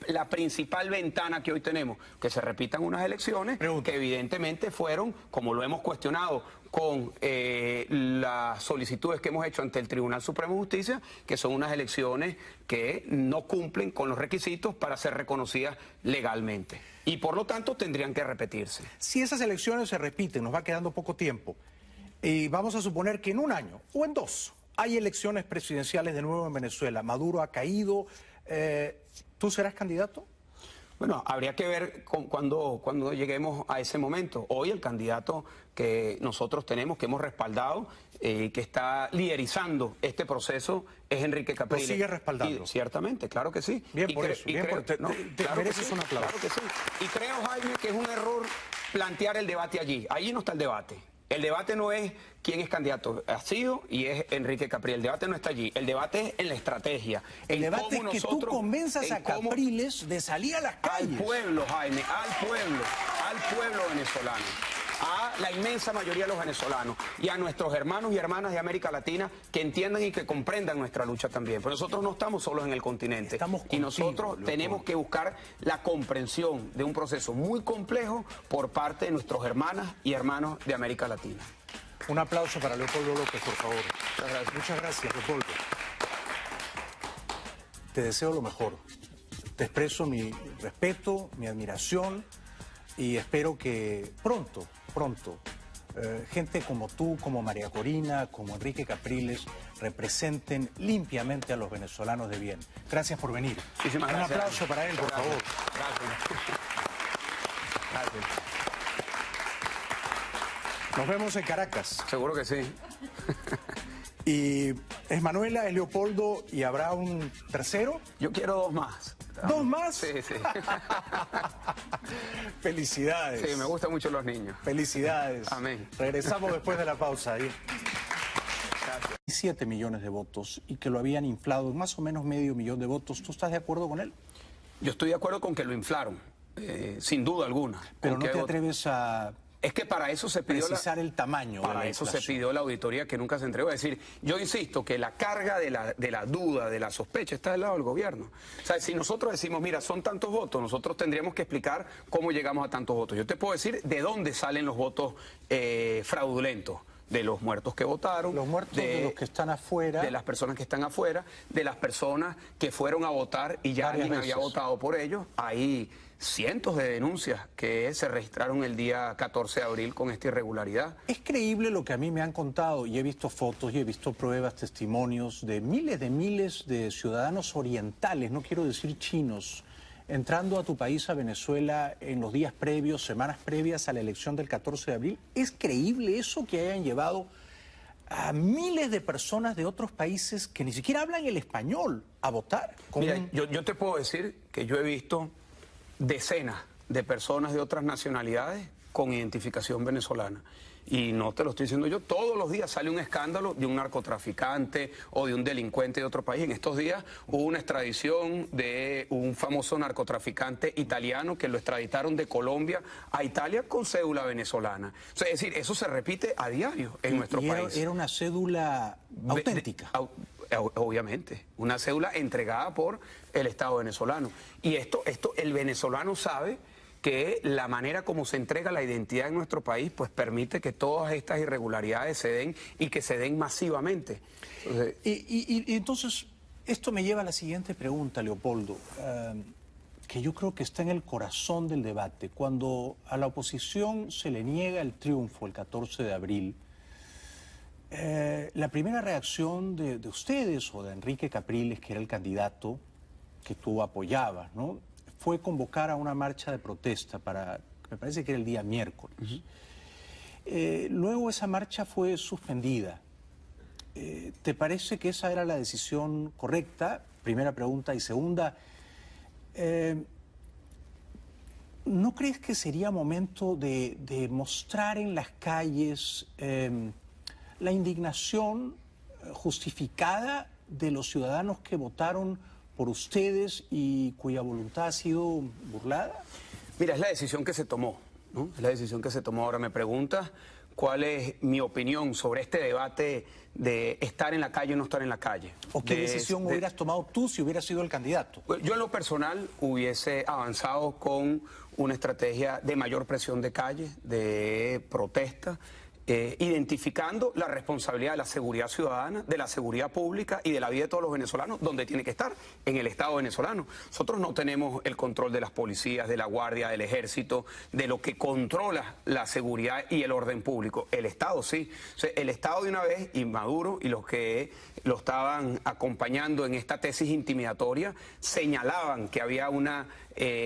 la principal ventana que hoy tenemos? Que se repitan unas elecciones que evidentemente fueron, como lo hemos cuestionado, con las solicitudes que hemos hecho ante el Tribunal Supremo de Justicia, que son unas elecciones que no cumplen con los requisitos para ser reconocidas legalmente. Y por lo tanto tendrían que repetirse. Si esas elecciones se repiten, nos va quedando poco tiempo, y vamos a suponer que en un año o en dos hay elecciones presidenciales de nuevo en Venezuela, Maduro ha caído, ¿tú serás candidato? Bueno, habría que ver cuando lleguemos a ese momento. Hoy el candidato que nosotros tenemos, que hemos respaldado, que está liderizando este proceso, es Enrique Capriles. ¿Lo sigue respaldando? Y, ciertamente, claro que sí. Bien por eso, bien por te mereces un aplauso. Claro que sí. Y creo, Jaime, que es un error plantear el debate allí. Allí no está el debate. El debate no es quién es candidato, ha sido y es Enrique Capriles. El debate no está allí. El debate es en la estrategia. El debate es que tú convenzas a Capriles de salir a las calles. Al pueblo, Jaime, al pueblo venezolano, a la inmensa mayoría de los venezolanos y a nuestros hermanos y hermanas de América Latina que entiendan y que comprendan nuestra lucha también. Pero nosotros no estamos solos en el continente. Y nosotros tenemos que buscar la comprensión de un proceso muy complejo por parte de nuestros hermanas y hermanos de América Latina. Un aplauso para Leopoldo López, por favor. Muchas gracias, Leopoldo. Te deseo lo mejor. Te expreso mi respeto, mi admiración y espero que pronto, gente como tú, como María Corina, como Enrique Capriles, representen limpiamente a los venezolanos de bien. Gracias por venir. Muchísimas gracias. Un aplauso para él, por favor. Gracias. Nos vemos en Caracas. Seguro que sí. Y es Manuela, es Leopoldo y habrá un tercero. Yo quiero dos más. ¿Dos más? Sí, sí. Felicidades. Sí, me gustan mucho los niños. Felicidades. Amén. Regresamos después de la pausa. Gracias. 7 millones de votos y que lo habían inflado en más o menos medio millón de votos. ¿Tú estás de acuerdo con él? Yo estoy de acuerdo con que lo inflaron, sin duda alguna. Pero no te atreves a... Es que para eso se pidió precisar el tamaño de la Para eso se inflación. pidió la auditoría que nunca se entregó. Es decir, yo insisto que la carga de la duda, de la sospecha, está del lado del gobierno. O sea, si nosotros decimos, mira, son tantos votos, nosotros tendríamos que explicar cómo llegamos a tantos votos. Yo te puedo decir de dónde salen los votos fraudulentos. De los muertos que votaron. Los muertos de los que están afuera. De las personas que están afuera, de las personas que fueron a votar y ya alguien había votado por ellos. Hay cientos de denuncias que se registraron el día 14 de abril con esta irregularidad. Es creíble lo que a mí me han contado y he visto fotos y he visto pruebas, testimonios de miles de ciudadanos orientales, no quiero decir chinos, entrando a tu país, a Venezuela, en los días previos, semanas previas a la elección del 14 de abril. ¿Es creíble eso que hayan llevado a miles de personas de otros países que ni siquiera hablan el español a votar? Mira, yo te puedo decir que yo he visto decenas de personas de otras nacionalidades con identificación venezolana. Y no te lo estoy diciendo yo, todos los días sale un escándalo de un narcotraficante o de un delincuente de otro país. En estos días hubo una extradición de un famoso narcotraficante italiano que lo extraditaron de Colombia a Italia con cédula venezolana. O sea, es decir, eso se repite a diario en nuestro país. Era una cédula auténtica. Obviamente, una cédula entregada por el Estado venezolano. Y esto el venezolano sabe que la manera como se entrega la identidad en nuestro país pues permite que todas estas irregularidades se den y que se den masivamente. Entonces, y entonces esto me lleva a la siguiente pregunta, Leopoldo, que yo creo que está en el corazón del debate. Cuando a la oposición se le niega el triunfo el 14 de abril, la primera reacción de ustedes o de Enrique Capriles, que era el candidato que tú apoyabas, ¿no?, fue convocar a una marcha de protesta para, me parece que era el día miércoles. Luego esa marcha fue suspendida. ¿Te parece que esa era la decisión correcta? Primera pregunta. Y segunda, ¿no crees que sería momento de mostrar en las calles la indignación justificada de los ciudadanos que votaron por ustedes y cuya voluntad ha sido burlada? Mira, es la decisión que se tomó, ¿no? Es la decisión que se tomó. Ahora me preguntas cuál es mi opinión sobre este debate de estar en la calle o no estar en la calle. ¿O qué decisión hubieras tomado tú si hubieras sido el candidato? Yo en lo personal hubiese avanzado con una estrategia de mayor presión de calle, de protesta, identificando la responsabilidad de la seguridad ciudadana, de la seguridad pública y de la vida de todos los venezolanos, donde tiene que estar, en el Estado venezolano. Nosotros no tenemos el control de las policías, de la guardia, del ejército, de lo que controla la seguridad y el orden público. El Estado sí. O sea, el Estado de una vez, y Maduro y los que lo estaban acompañando en esta tesis intimidatoria, señalaban que había una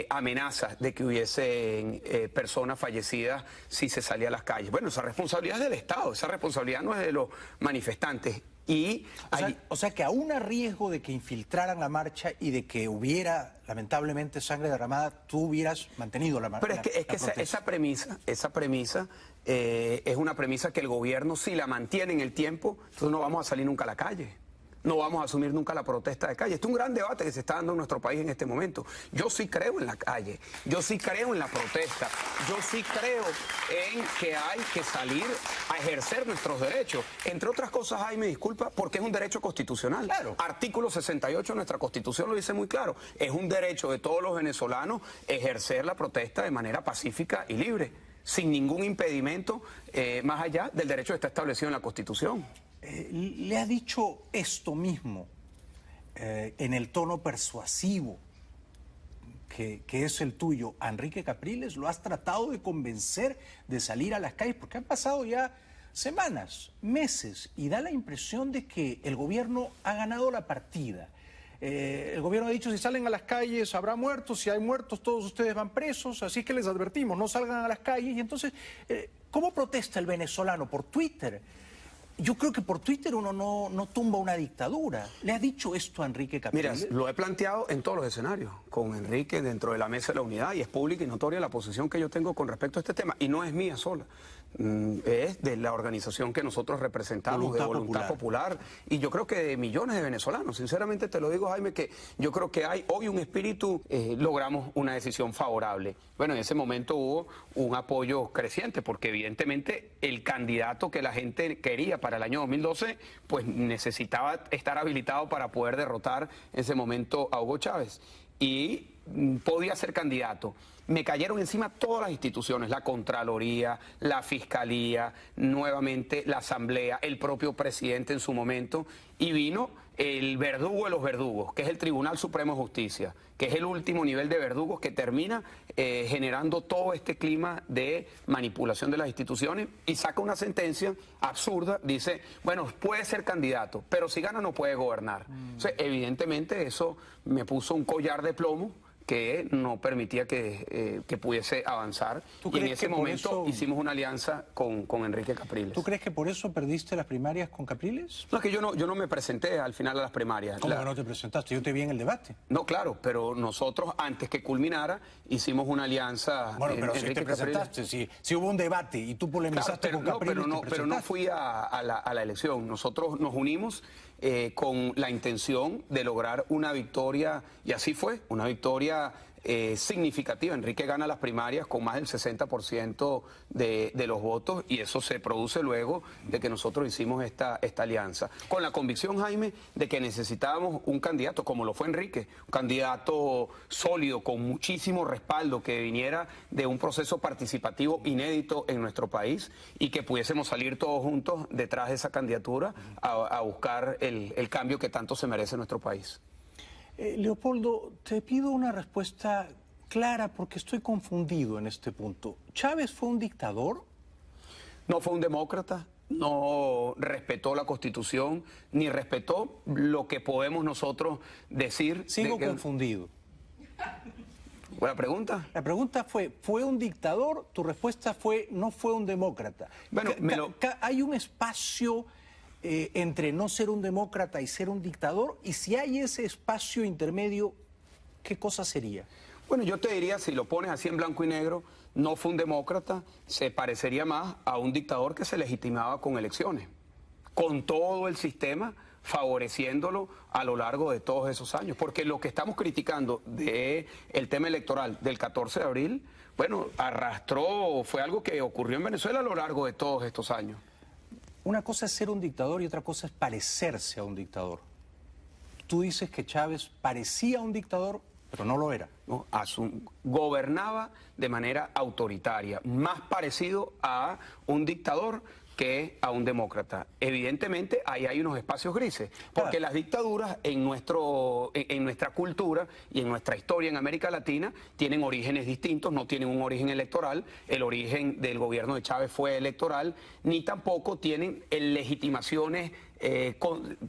amenaza de que hubiesen personas fallecidas si se salía a las calles. Bueno, esa responsabilidad es del Estado, esa responsabilidad no es de los manifestantes. Y o sea que aún a riesgo de que infiltraran la marcha y de que hubiera lamentablemente sangre derramada, tú hubieras mantenido la marcha. Pero es que esa premisa es una premisa que el gobierno, si la mantiene en el tiempo, entonces no vamos a salir nunca a la calle. No vamos a asumir nunca la protesta de calle. Este es un gran debate que se está dando en nuestro país en este momento. Yo sí creo en la calle, yo sí creo en la protesta, yo sí creo en que hay que salir a ejercer nuestros derechos. Entre otras cosas, Jaime, disculpa, porque es un derecho constitucional. Claro. Artículo 68 de nuestra Constitución lo dice muy claro. Es un derecho de todos los venezolanos ejercer la protesta de manera pacífica y libre, sin ningún impedimento más allá del derecho que está establecido en la Constitución. Le ha dicho esto mismo en el tono persuasivo que es el tuyo a Enrique Capriles. ¿Lo has tratado de convencer de salir a las calles? Porque han pasado ya semanas, meses, y da la impresión de que el gobierno ha ganado la partida. El gobierno ha dicho, si salen a las calles habrá muertos, si hay muertos todos ustedes van presos, así que les advertimos, no salgan a las calles. Y entonces, ¿cómo protesta el venezolano? ¿Por Twitter? Yo creo que por Twitter uno no tumba una dictadura. ¿Le ha dicho esto a Enrique Capriles? Mira, lo he planteado en todos los escenarios, con Enrique dentro de la mesa de la unidad, y es pública y notoria la posición que yo tengo con respecto a este tema, y no es mía sola. Es de la organización que nosotros representamos, de Voluntad Popular, y yo creo que de millones de venezolanos. Sinceramente te lo digo, Jaime, que yo creo que hay hoy un espíritu, logramos una decisión favorable. Bueno, en ese momento hubo un apoyo creciente, porque evidentemente el candidato que la gente quería para el año 2012, pues necesitaba estar habilitado para poder derrotar en ese momento a Hugo Chávez. Y podía ser candidato. Me cayeron encima todas las instituciones, la Contraloría, la Fiscalía, nuevamente la Asamblea, el propio presidente en su momento, y vino el verdugo de los verdugos, que es el Tribunal Supremo de Justicia, que es el último nivel de verdugos que termina generando todo este clima de manipulación de las instituciones, y saca una sentencia absurda, dice, bueno, puede ser candidato, pero si gana no puede gobernar. Entonces, evidentemente eso me puso un collar de plomo que no permitía que pudiese avanzar. Y en ese momento hicimos una alianza con Enrique Capriles. ¿Tú crees que por eso perdiste las primarias con Capriles? No, es que yo no me presenté al final a las primarias. ¿Cómo que no te presentaste? Yo te vi en el debate. No, claro, pero nosotros, antes que culminara, hicimos una alianza. Bueno, pero si te presentaste, si hubo un debate y tú polemizaste con Capriles, pero no fui a la elección. Nosotros nos unimos con la intención de lograr una victoria, y así fue, una victoria significativa. Enrique gana las primarias con más del 60% de los votos, y eso se produce luego de que nosotros hicimos esta alianza. Con la convicción, Jaime, de que necesitábamos un candidato, como lo fue Enrique, un candidato sólido, con muchísimo respaldo, que viniera de un proceso participativo inédito en nuestro país, y que pudiésemos salir todos juntos detrás de esa candidatura a buscar el cambio que tanto se merece nuestro país. Leopoldo, te pido una respuesta clara porque estoy confundido en este punto. ¿Chávez fue un dictador? No fue un demócrata, no respetó la Constitución, ni respetó lo que podemos nosotros decir. Sigo confundido. ¿Buena pregunta? La pregunta ¿fue un dictador? Tu respuesta fue, no fue un demócrata. Bueno, hay un espacio entre no ser un demócrata y ser un dictador, y si hay ese espacio intermedio, ¿qué cosa sería? Bueno, yo te diría, si lo pones así en blanco y negro, no fue un demócrata, se parecería más a un dictador que se legitimaba con elecciones, con todo el sistema favoreciéndolo a lo largo de todos esos años. Porque lo que estamos criticando del tema electoral del 14 de abril, bueno, fue algo que ocurrió en Venezuela a lo largo de todos estos años. Una cosa es ser un dictador y otra cosa es parecerse a un dictador. Tú dices que Chávez parecía un dictador, pero no lo era. ¿No? Gobernaba de manera autoritaria, más parecido a un dictador que a un demócrata. Evidentemente ahí hay unos espacios grises, porque Claro. las dictaduras en nuestra cultura y en nuestra historia en América Latina tienen orígenes distintos, no tienen un origen electoral, el origen del gobierno de Chávez fue electoral, ni tampoco tienen legitimaciones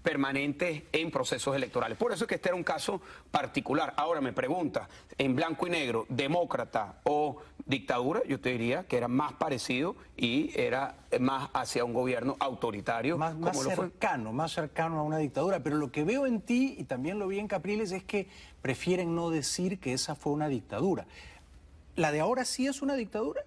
permanentes en procesos electorales. Por eso es que este era un caso particular. Ahora me pregunta, en blanco y negro, demócrata o dictadura, yo te diría que era más parecido y era más hacia un gobierno autoritario. Más cercano a una dictadura. Pero lo que veo en ti, y también lo vi en Capriles, es que prefieren no decir que esa fue una dictadura. ¿La de ahora sí es una dictadura?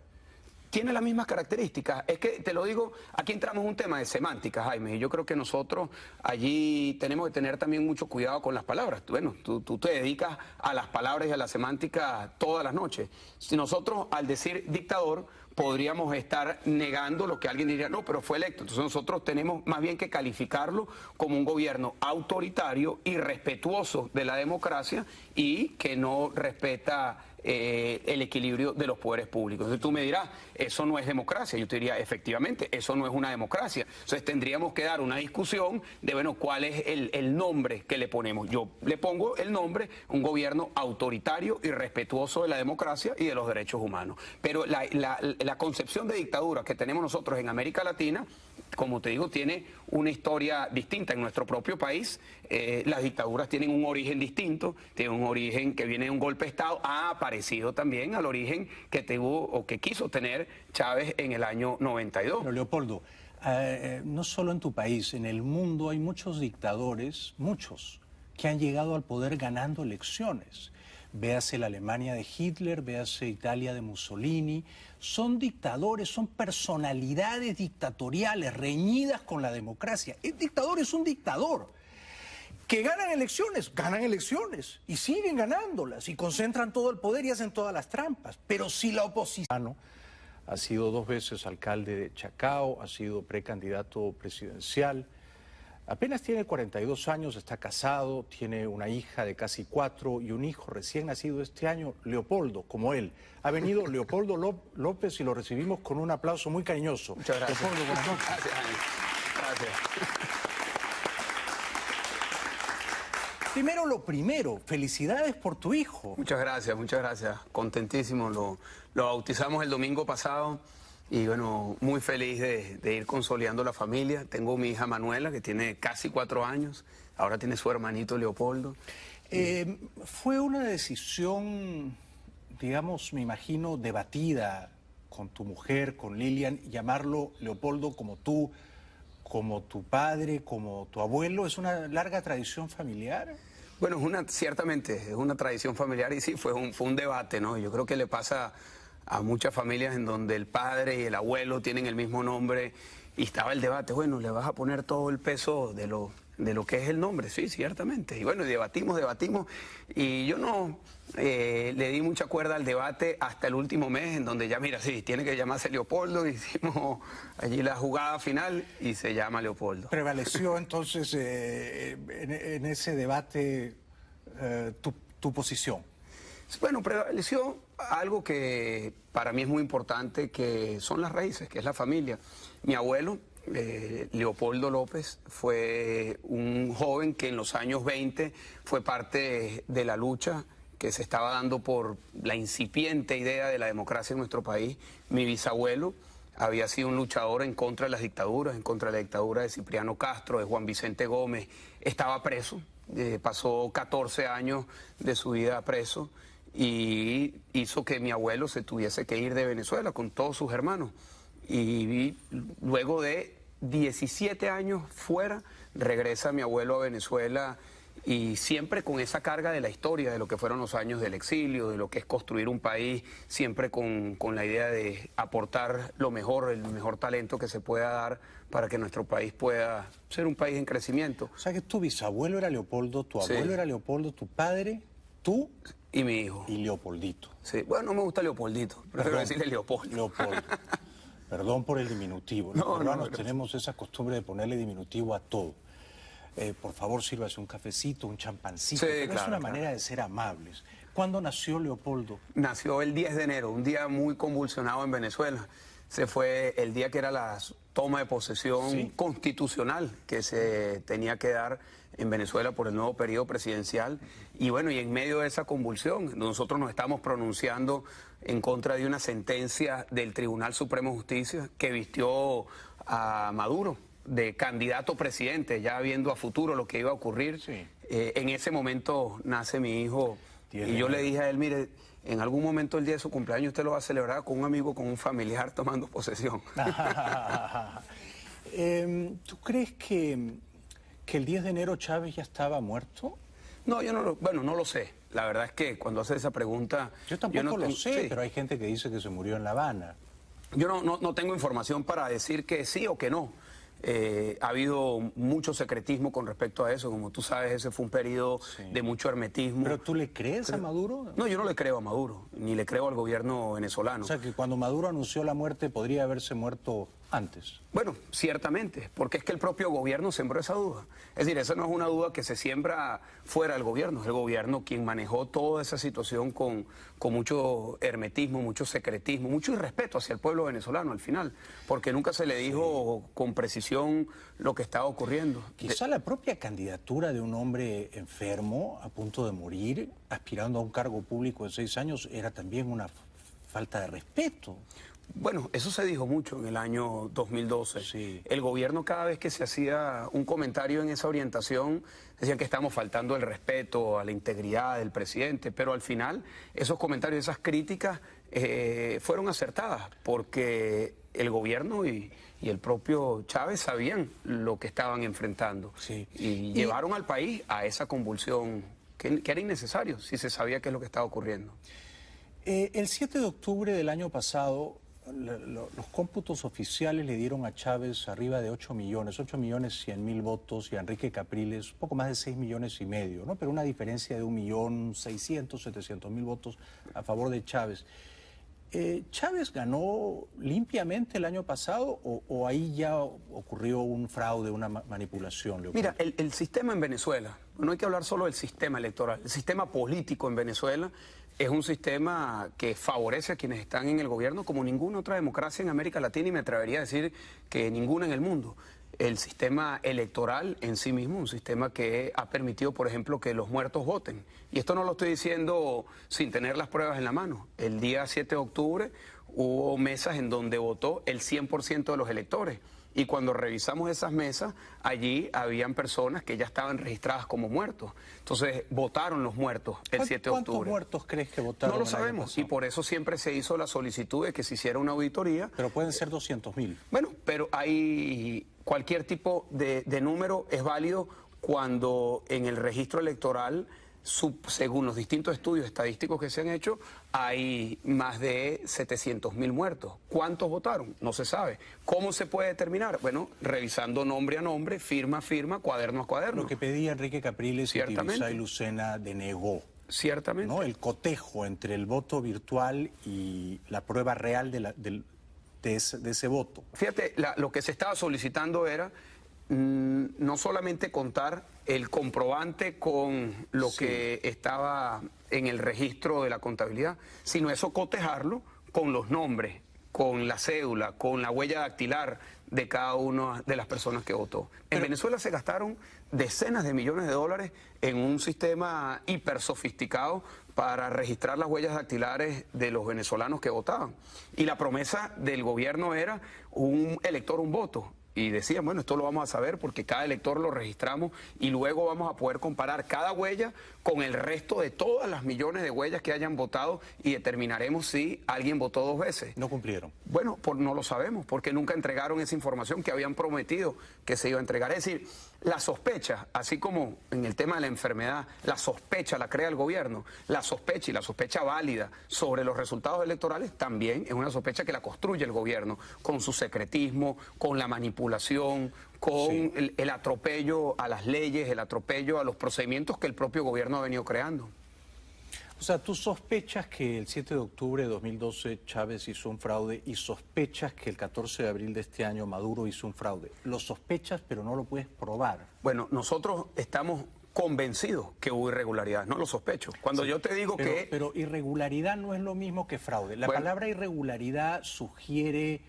Tiene las mismas características. Es que, te lo digo, aquí entramos en un tema de semántica, Jaime, y yo creo que nosotros allí tenemos que tener también mucho cuidado con las palabras. Bueno, tú te dedicas a las palabras y a la semántica todas las noches. Si nosotros, al decir dictador, podríamos estar negando lo que alguien diría, no, pero fue electo. Entonces nosotros tenemos más bien que calificarlo como un gobierno autoritario, irrespetuoso de la democracia y que no respeta el equilibrio de los poderes públicos. Entonces tú me dirás, eso no es democracia. Yo te diría, efectivamente, eso no es una democracia. Entonces tendríamos que dar una discusión de, bueno, cuál es el nombre que le ponemos. Yo le pongo el nombre, un gobierno autoritario, irrespetuoso de la democracia y de los derechos humanos. Pero la concepción de dictadura que tenemos nosotros en América Latina, como te digo, tiene una historia distinta en nuestro propio país. Las dictaduras tienen un origen distinto, tienen un origen que viene de un golpe de Estado, parecido también al origen que tuvo o que quiso tener Chávez en el año 92. Pero Leopoldo, no solo en tu país, en el mundo hay muchos dictadores, muchos, que han llegado al poder ganando elecciones. Véase la Alemania de Hitler, véase Italia de Mussolini. Son dictadores, son personalidades dictatoriales reñidas con la democracia. El dictador es un dictador. Que ganan elecciones y siguen ganándolas y concentran todo el poder y hacen todas las trampas. Pero si la oposición... Ha sido 2 veces alcalde de Chacao, ha sido precandidato presidencial. Apenas tiene 42 años, está casado, tiene una hija de casi 4 y un hijo recién nacido este año, Leopoldo, como él. Ha venido Leopoldo López y lo recibimos con un aplauso muy cariñoso. Muchas gracias. Leopoldo, buenas noches. Gracias, Jaime. Gracias. Primero lo primero, felicidades por tu hijo. Muchas gracias, muchas gracias. Contentísimo. Lo bautizamos el domingo pasado y bueno, muy feliz de ir consolidando la familia. Tengo mi hija Manuela, que tiene casi 4 años. Ahora tiene su hermanito Leopoldo. Fue una decisión, digamos, me imagino, debatida con tu mujer, con Lilian, llamarlo Leopoldo como tú, como tu padre, como tu abuelo. ¿Es una larga tradición familiar? Bueno, ciertamente es una tradición familiar y sí, fue un debate, ¿no? Yo creo que le pasa a muchas familias en donde el padre y el abuelo tienen el mismo nombre y estaba el debate, bueno, le vas a poner todo el peso de lo que es el nombre, sí, ciertamente. Y bueno, debatimos y yo no le di mucha cuerda al debate hasta el último mes, en donde ya, mira, sí, tiene que llamarse Leopoldo, hicimos allí la jugada final y se llama Leopoldo. ¿Prevaleció entonces en ese debate tu posición? Bueno, prevaleció algo que para mí es muy importante, que son las raíces, que es la familia. Mi abuelo, Leopoldo López, fue un joven que en los años 20 fue parte de la lucha que se estaba dando por la incipiente idea de la democracia en nuestro país. Mi bisabuelo había sido un luchador en contra de las dictaduras, en contra de la dictadura de Cipriano Castro, de Juan Vicente Gómez. Estaba preso, pasó 14 años de su vida preso y hizo que mi abuelo se tuviese que ir de Venezuela con todos sus hermanos. Y luego de 17 años fuera, regresa mi abuelo a Venezuela y siempre con esa carga de la historia, de lo que fueron los años del exilio, de lo que es construir un país, siempre con la idea de aportar lo mejor, el mejor talento que se pueda dar para que nuestro país pueda ser un país en crecimiento. O sea que tu bisabuelo era Leopoldo, tu abuelo era Leopoldo, tu padre, tú y mi hijo. Y Leopoldito. Sí, bueno, no me gusta Leopoldito, prefiero decirle Leopoldo. Leopoldo. Perdón por el diminutivo. Los peruanos tenemos esa costumbre de ponerle diminutivo a todo. Por favor, sírvase un cafecito, un champancito. Sí, pero es una manera de ser amables. ¿Cuándo nació Leopoldo? Nació el 10 de enero, un día muy convulsionado en Venezuela. Se fue el día que era la toma de posesión constitucional que se tenía que dar en Venezuela por el nuevo periodo presidencial. Y bueno, y en medio de esa convulsión, nosotros nos estamos pronunciando en contra de una sentencia del Tribunal Supremo de Justicia que vistió a Maduro de candidato presidente, ya viendo a futuro lo que iba a ocurrir. En ese momento nace mi hijo y yo le dije a él, mire, en algún momento el día de su cumpleaños usted lo va a celebrar con un amigo, con un familiar tomando posesión. ¿Tú crees que el 10 de enero Chávez ya estaba muerto? No, yo no lo sé. La verdad es que cuando hace esa pregunta... Yo tampoco lo sé, pero hay gente que dice que se murió en La Habana. Yo no tengo información para decir que sí o que no. Ha habido mucho secretismo con respecto a eso. Como tú sabes, ese fue un periodo de mucho hermetismo. ¿Pero tú le crees a Maduro? No, yo no le creo a Maduro, ni le creo al gobierno venezolano. O sea, que cuando Maduro anunció la muerte, podría haberse muerto antes. Bueno, ciertamente, porque es que el propio gobierno sembró esa duda. Es decir, esa no es una duda que se siembra fuera del gobierno, es el gobierno quien manejó toda esa situación con mucho hermetismo, mucho secretismo, mucho irrespeto hacia el pueblo venezolano al final, porque nunca se le dijo con precisión lo que estaba ocurriendo. Quizá la propia candidatura de un hombre enfermo, a punto de morir, aspirando a un cargo público de 6 años, era también una falta de respeto. Bueno, eso se dijo mucho en el año 2012. Sí. El gobierno, cada vez que se hacía un comentario en esa orientación, decían que estamos faltando el respeto a la integridad del presidente, pero al final esos comentarios, esas críticas fueron acertadas, porque el gobierno y el propio Chávez sabían lo que estaban enfrentando. Sí. Y llevaron al país a esa convulsión que era innecesario si se sabía qué es lo que estaba ocurriendo. El 7 de octubre del año pasado, los cómputos oficiales le dieron a Chávez arriba de 8.100.000 votos, y a Enrique Capriles un poco más de 6,5 millones, ¿no? Pero una diferencia de 1.600.000, 700.000 votos a favor de Chávez. ¿Chávez ganó limpiamente el año pasado o ahí ya ocurrió un fraude, una manipulación, Leopoldo? Mira, el sistema en Venezuela, no hay que hablar solo del sistema electoral, el sistema político en Venezuela es un sistema que favorece a quienes están en el gobierno como ninguna otra democracia en América Latina, y me atrevería a decir que ninguna en el mundo. El sistema electoral en sí mismo, un sistema que ha permitido, por ejemplo, que los muertos voten. Y esto no lo estoy diciendo sin tener las pruebas en la mano. El día 7 de octubre hubo mesas en donde votó el 100% de los electores. Y cuando revisamos esas mesas, allí habían personas que ya estaban registradas como muertos. Entonces, votaron los muertos el 7 de octubre. ¿Cuántos muertos crees que votaron? No lo sabemos, y por eso siempre se hizo la solicitud de que se hiciera una auditoría. Pero pueden ser 200.000. Bueno, pero hay cualquier tipo de número es válido cuando en el registro electoral, según los distintos estudios estadísticos que se han hecho, hay más de 700.000 muertos. ¿Cuántos votaron? No se sabe. ¿Cómo se puede determinar? Bueno, revisando nombre a nombre, firma a firma, cuaderno a cuaderno. Lo que pedía Enrique Capriles y Tibisay Lucena denegó. Ciertamente. ¿No? El cotejo entre el voto virtual y la prueba real de ese voto. Fíjate, lo que se estaba solicitando era no solamente contar el comprobante con lo que estaba en el registro de la contabilidad, sino eso cotejarlo con los nombres, con la cédula, con la huella dactilar de cada una de las personas que votó. En Venezuela se gastaron decenas de millones de dólares en un sistema hiper sofisticado para registrar las huellas dactilares de los venezolanos que votaban. Y la promesa del gobierno era un elector, un voto. y decían, bueno, esto lo vamos a saber porque cada elector lo registramos y luego vamos a poder comparar cada huella con el resto de todas las millones de huellas que hayan votado y determinaremos si alguien votó 2 veces. No cumplieron. Bueno, no lo sabemos porque nunca entregaron esa información que habían prometido que se iba a entregar. Es decir, la sospecha, así como en el tema de la enfermedad, la sospecha la crea el gobierno, la sospecha y la sospecha válida sobre los resultados electorales también es una sospecha que la construye el gobierno con su secretismo, con la manipulación, con el atropello a las leyes, el atropello a los procedimientos que el propio gobierno ha venido creando. O sea, tú sospechas que el 7 de octubre de 2012 Chávez hizo un fraude y sospechas que el 14 de abril de este año Maduro hizo un fraude. Lo sospechas, pero no lo puedes probar. Bueno, nosotros estamos convencidos que hubo irregularidad, no lo sospecho. Cuando yo te digo que... Pero irregularidad no es lo mismo que fraude. La palabra irregularidad sugiere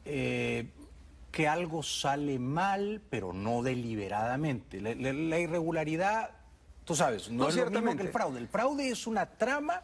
que algo sale mal, pero no deliberadamente. La irregularidad, tú sabes, no es lo mismo que el fraude. El fraude es una trama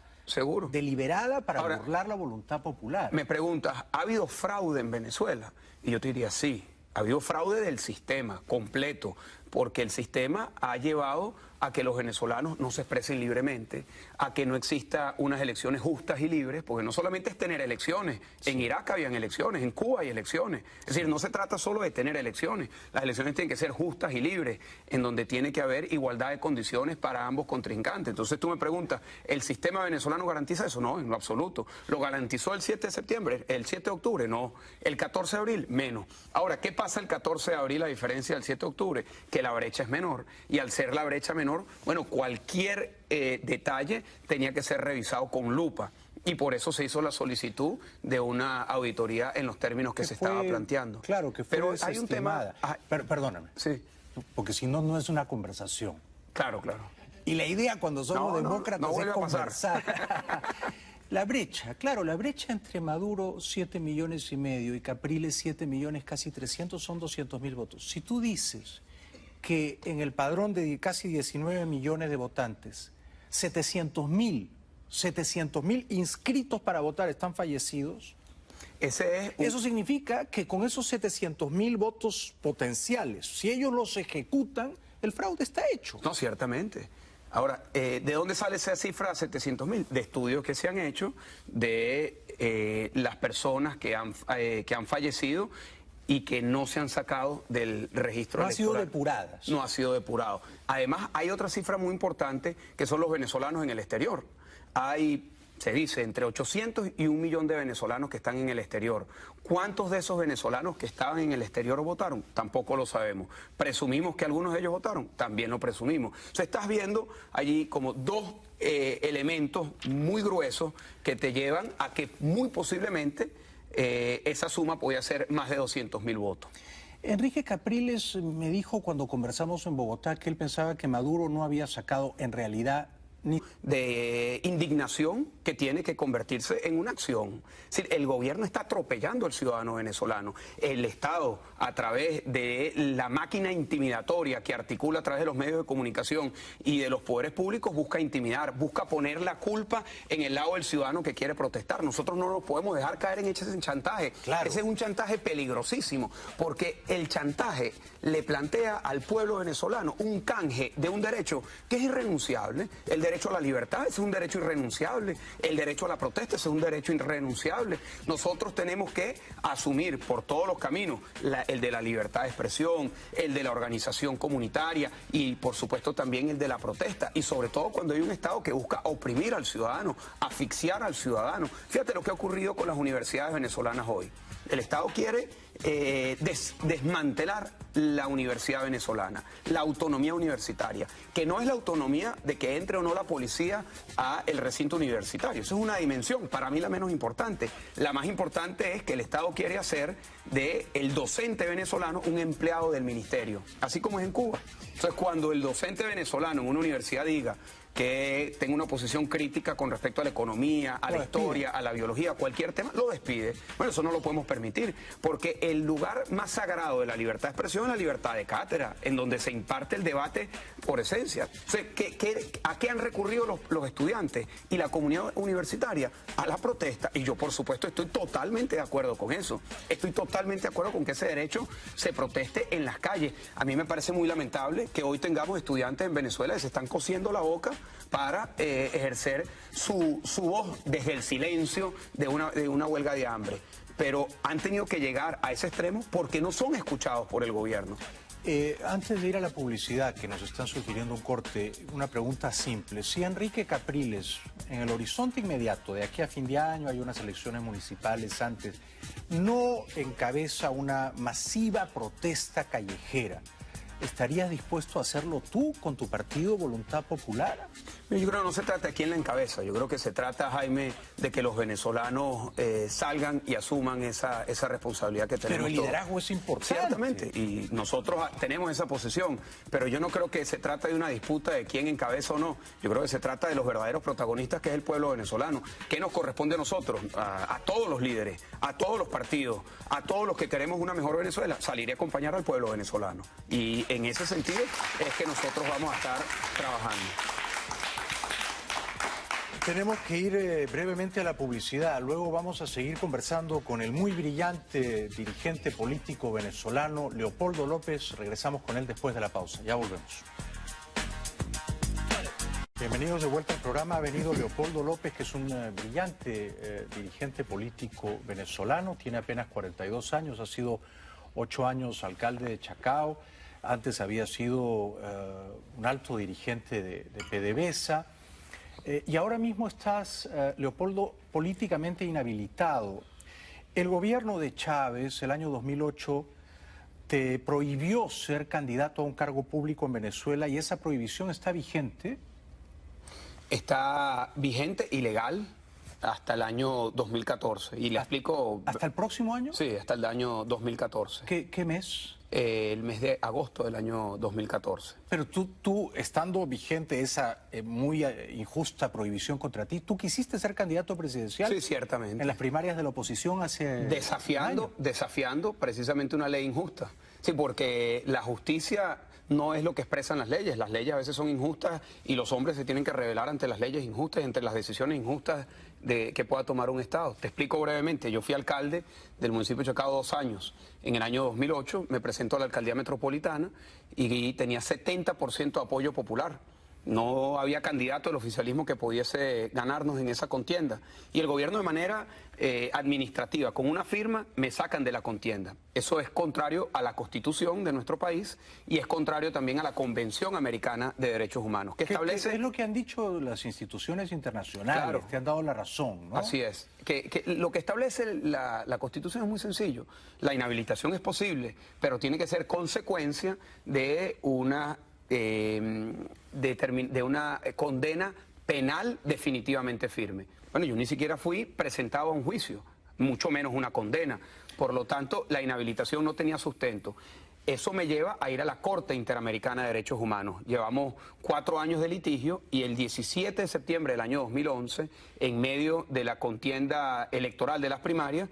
deliberada para burlar la voluntad popular. Me preguntas, ¿ha habido fraude en Venezuela? Y yo te diría sí. Ha habido fraude del sistema completo, porque el sistema ha llevado a que los venezolanos no se expresen libremente, a que no exista unas elecciones justas y libres, porque no solamente es tener elecciones, en Irak habían elecciones, en Cuba hay elecciones, es decir, no se trata solo de tener elecciones, las elecciones tienen que ser justas y libres, en donde tiene que haber igualdad de condiciones para ambos contrincantes. Entonces tú me preguntas, ¿el sistema venezolano garantiza eso? No, en lo absoluto. ¿Lo garantizó el 7 de septiembre, el 7 de octubre? No. ¿El 14 de abril? Menos. Ahora, ¿qué pasa el 14 de abril a diferencia del 7 de octubre? Que la brecha es menor, y al ser la brecha menor, bueno, cualquier detalle tenía que ser revisado con lupa. Y por eso se hizo la solicitud de una auditoría en los términos que se estaba planteando. Claro, que fue desestimada. Hay un tema... Perdóname. Sí. Porque si no, no es una conversación. Claro, claro. Y la idea cuando somos demócratas es conversar. La brecha, claro, la brecha entre Maduro 7,5 millones y Capriles 7 millones casi 300 son 200.000 votos. Si tú dices que en el padrón de casi 19 millones de votantes, 700.000 inscritos para votar están fallecidos, eso significa que con esos 700.000 votos potenciales, si ellos los ejecutan, el fraude está hecho. No, ciertamente. Ahora, ¿de dónde sale esa cifra 700.000? De estudios que se han hecho de las personas que han fallecido y que no se han sacado del registro electoral. No han sido depuradas. No ha sido depurado. Además, hay otra cifra muy importante que son los venezolanos en el exterior. Hay, se dice, entre 800 y 1 millón de venezolanos que están en el exterior. ¿Cuántos de esos venezolanos que estaban en el exterior votaron? Tampoco lo sabemos. ¿Presumimos que algunos de ellos votaron? También lo presumimos. Entonces estás viendo allí como dos elementos muy gruesos que te llevan a que muy posiblemente esa suma podía ser más de 200.000 votos. Enrique Capriles me dijo cuando conversamos en Bogotá que él pensaba que Maduro no había sacado en realidad de indignación que tiene que convertirse en una acción. Es decir, el gobierno está atropellando al ciudadano venezolano. El Estado, a través de la máquina intimidatoria que articula a través de los medios de comunicación y de los poderes públicos, busca intimidar, busca poner la culpa en el lado del ciudadano que quiere protestar.Nosotros no nos podemos dejar caer en ese chantaje. Claro. Ese es un chantaje peligrosísimo, porque el chantaje le plantea al pueblo venezolano un canje de un derecho que es irrenunciable. El derecho a la libertad ese es un derecho irrenunciable, el derecho a la protesta ese es un derecho irrenunciable. Nosotros tenemos que asumir por todos los caminos el de la libertad de expresión, el de la organización comunitaria y por supuesto también el de la protesta, y sobre todo cuando hay un Estado que busca oprimir al ciudadano, asfixiar al ciudadano. Fíjate lo que ha ocurrido con las universidades venezolanas hoy. El Estado quiere desmantelar la universidad venezolana, la autonomía universitaria, que no es la autonomía de que entre o no la policía a el recinto universitario. Eso es una dimensión, para mí la menos importante. La más importante es que el Estado quiere hacer del docente venezolano un empleado del ministerio, así como es en Cuba. Entonces, cuando el docente venezolano en una universidad diga que tenga una posición crítica con respecto a la economía, a la historia, a la biología, a cualquier tema, lo despide. Bueno, eso no lo podemos permitir, porque el lugar más sagrado de la libertad de expresión es la libertad de cátedra, en donde se imparte el debate por esencia. O sea, ¿a qué han recurrido los estudiantes y la comunidad universitaria? A la protesta, y yo por supuesto estoy totalmente de acuerdo con eso. Estoy totalmente de acuerdo con que ese derecho se proteste en las calles. A mí me parece muy lamentable que hoy tengamos estudiantes en Venezuela que se están cosiendo la boca para ejercer su voz desde el silencio de una huelga de hambre. Pero han tenido que llegar a ese extremo porque no son escuchados por el gobierno. Antes de ir a la publicidad, que nos están sugiriendo un corte, una pregunta simple. Si Enrique Capriles, en el horizonte inmediato, de aquí a fin de año, hay unas elecciones municipales antes, no encabeza una masiva protesta callejera, ¿estarías dispuesto a hacerlo tú con tu partido Voluntad Popular? Yo creo que no se trata de quién la encabeza, yo creo que se trata, Jaime, de que los venezolanos salgan y asuman esa responsabilidad que tenemos. Pero el liderazgo es importante. Ciertamente, y nosotros tenemos esa posición, pero yo no creo que se trata de una disputa de quién encabeza o no, yo creo que se trata de los verdaderos protagonistas, que es el pueblo venezolano. ¿Qué nos corresponde a nosotros? A todos los líderes, a todos los partidos, a todos los que queremos una mejor Venezuela, salir y acompañar al pueblo venezolano. Y en ese sentido es que nosotros vamos a estar trabajando. Tenemos que ir brevemente a la publicidad, luego vamos a seguir conversando con el muy brillante dirigente político venezolano Leopoldo López. Regresamos con él después de la pausa, ya volvemos. Bienvenidos de vuelta al programa. Ha venido Leopoldo López, que es un brillante dirigente político venezolano, tiene apenas 42 años, ha sido 8 años alcalde de Chacao, antes había sido un alto dirigente de PDVSA. Y ahora mismo estás, Leopoldo, políticamente inhabilitado. El gobierno de Chávez, el año 2008, te prohibió ser candidato a un cargo público en Venezuela y esa prohibición está vigente. Está vigente y legal hasta el año 2014. Y le explico... ¿Hasta el próximo año? Sí, hasta el año 2014. ¿Qué mes? El mes de agosto del año 2014. Pero tú estando vigente esa muy injusta prohibición contra ti, ¿tú quisiste ser candidato presidencial? Sí, ciertamente. En las primarias de la oposición hace desafiando precisamente una ley injusta. Sí, porque la justicia no es lo que expresan las leyes a veces son injustas y los hombres se tienen que rebelar ante las leyes injustas y ante las decisiones injustas que pueda tomar un Estado. Te explico brevemente, yo fui alcalde del municipio de Chacao 2 años. En el año 2008 me presentó a la alcaldía metropolitana y tenía 70% de apoyo popular. No había candidato del oficialismo que pudiese ganarnos en esa contienda. Y el gobierno de manera administrativa, con una firma, me sacan de la contienda. Eso es contrario a la Constitución de nuestro país y es contrario también a la Convención Americana de Derechos Humanos. Que establece... Es lo que han dicho las instituciones internacionales, claro, te han dado la razón, ¿no? Así es. Lo que establece la Constitución es muy sencillo. La inhabilitación es posible, pero tiene que ser consecuencia de una... de una condena penal definitivamente firme. Bueno, yo ni siquiera fui presentado a un juicio, mucho menos una condena. Por lo tanto, la inhabilitación no tenía sustento. Eso me lleva a ir a la Corte Interamericana de Derechos Humanos. Llevamos 4 años de litigio y el 17 de septiembre del año 2011, en medio de la contienda electoral de las primarias,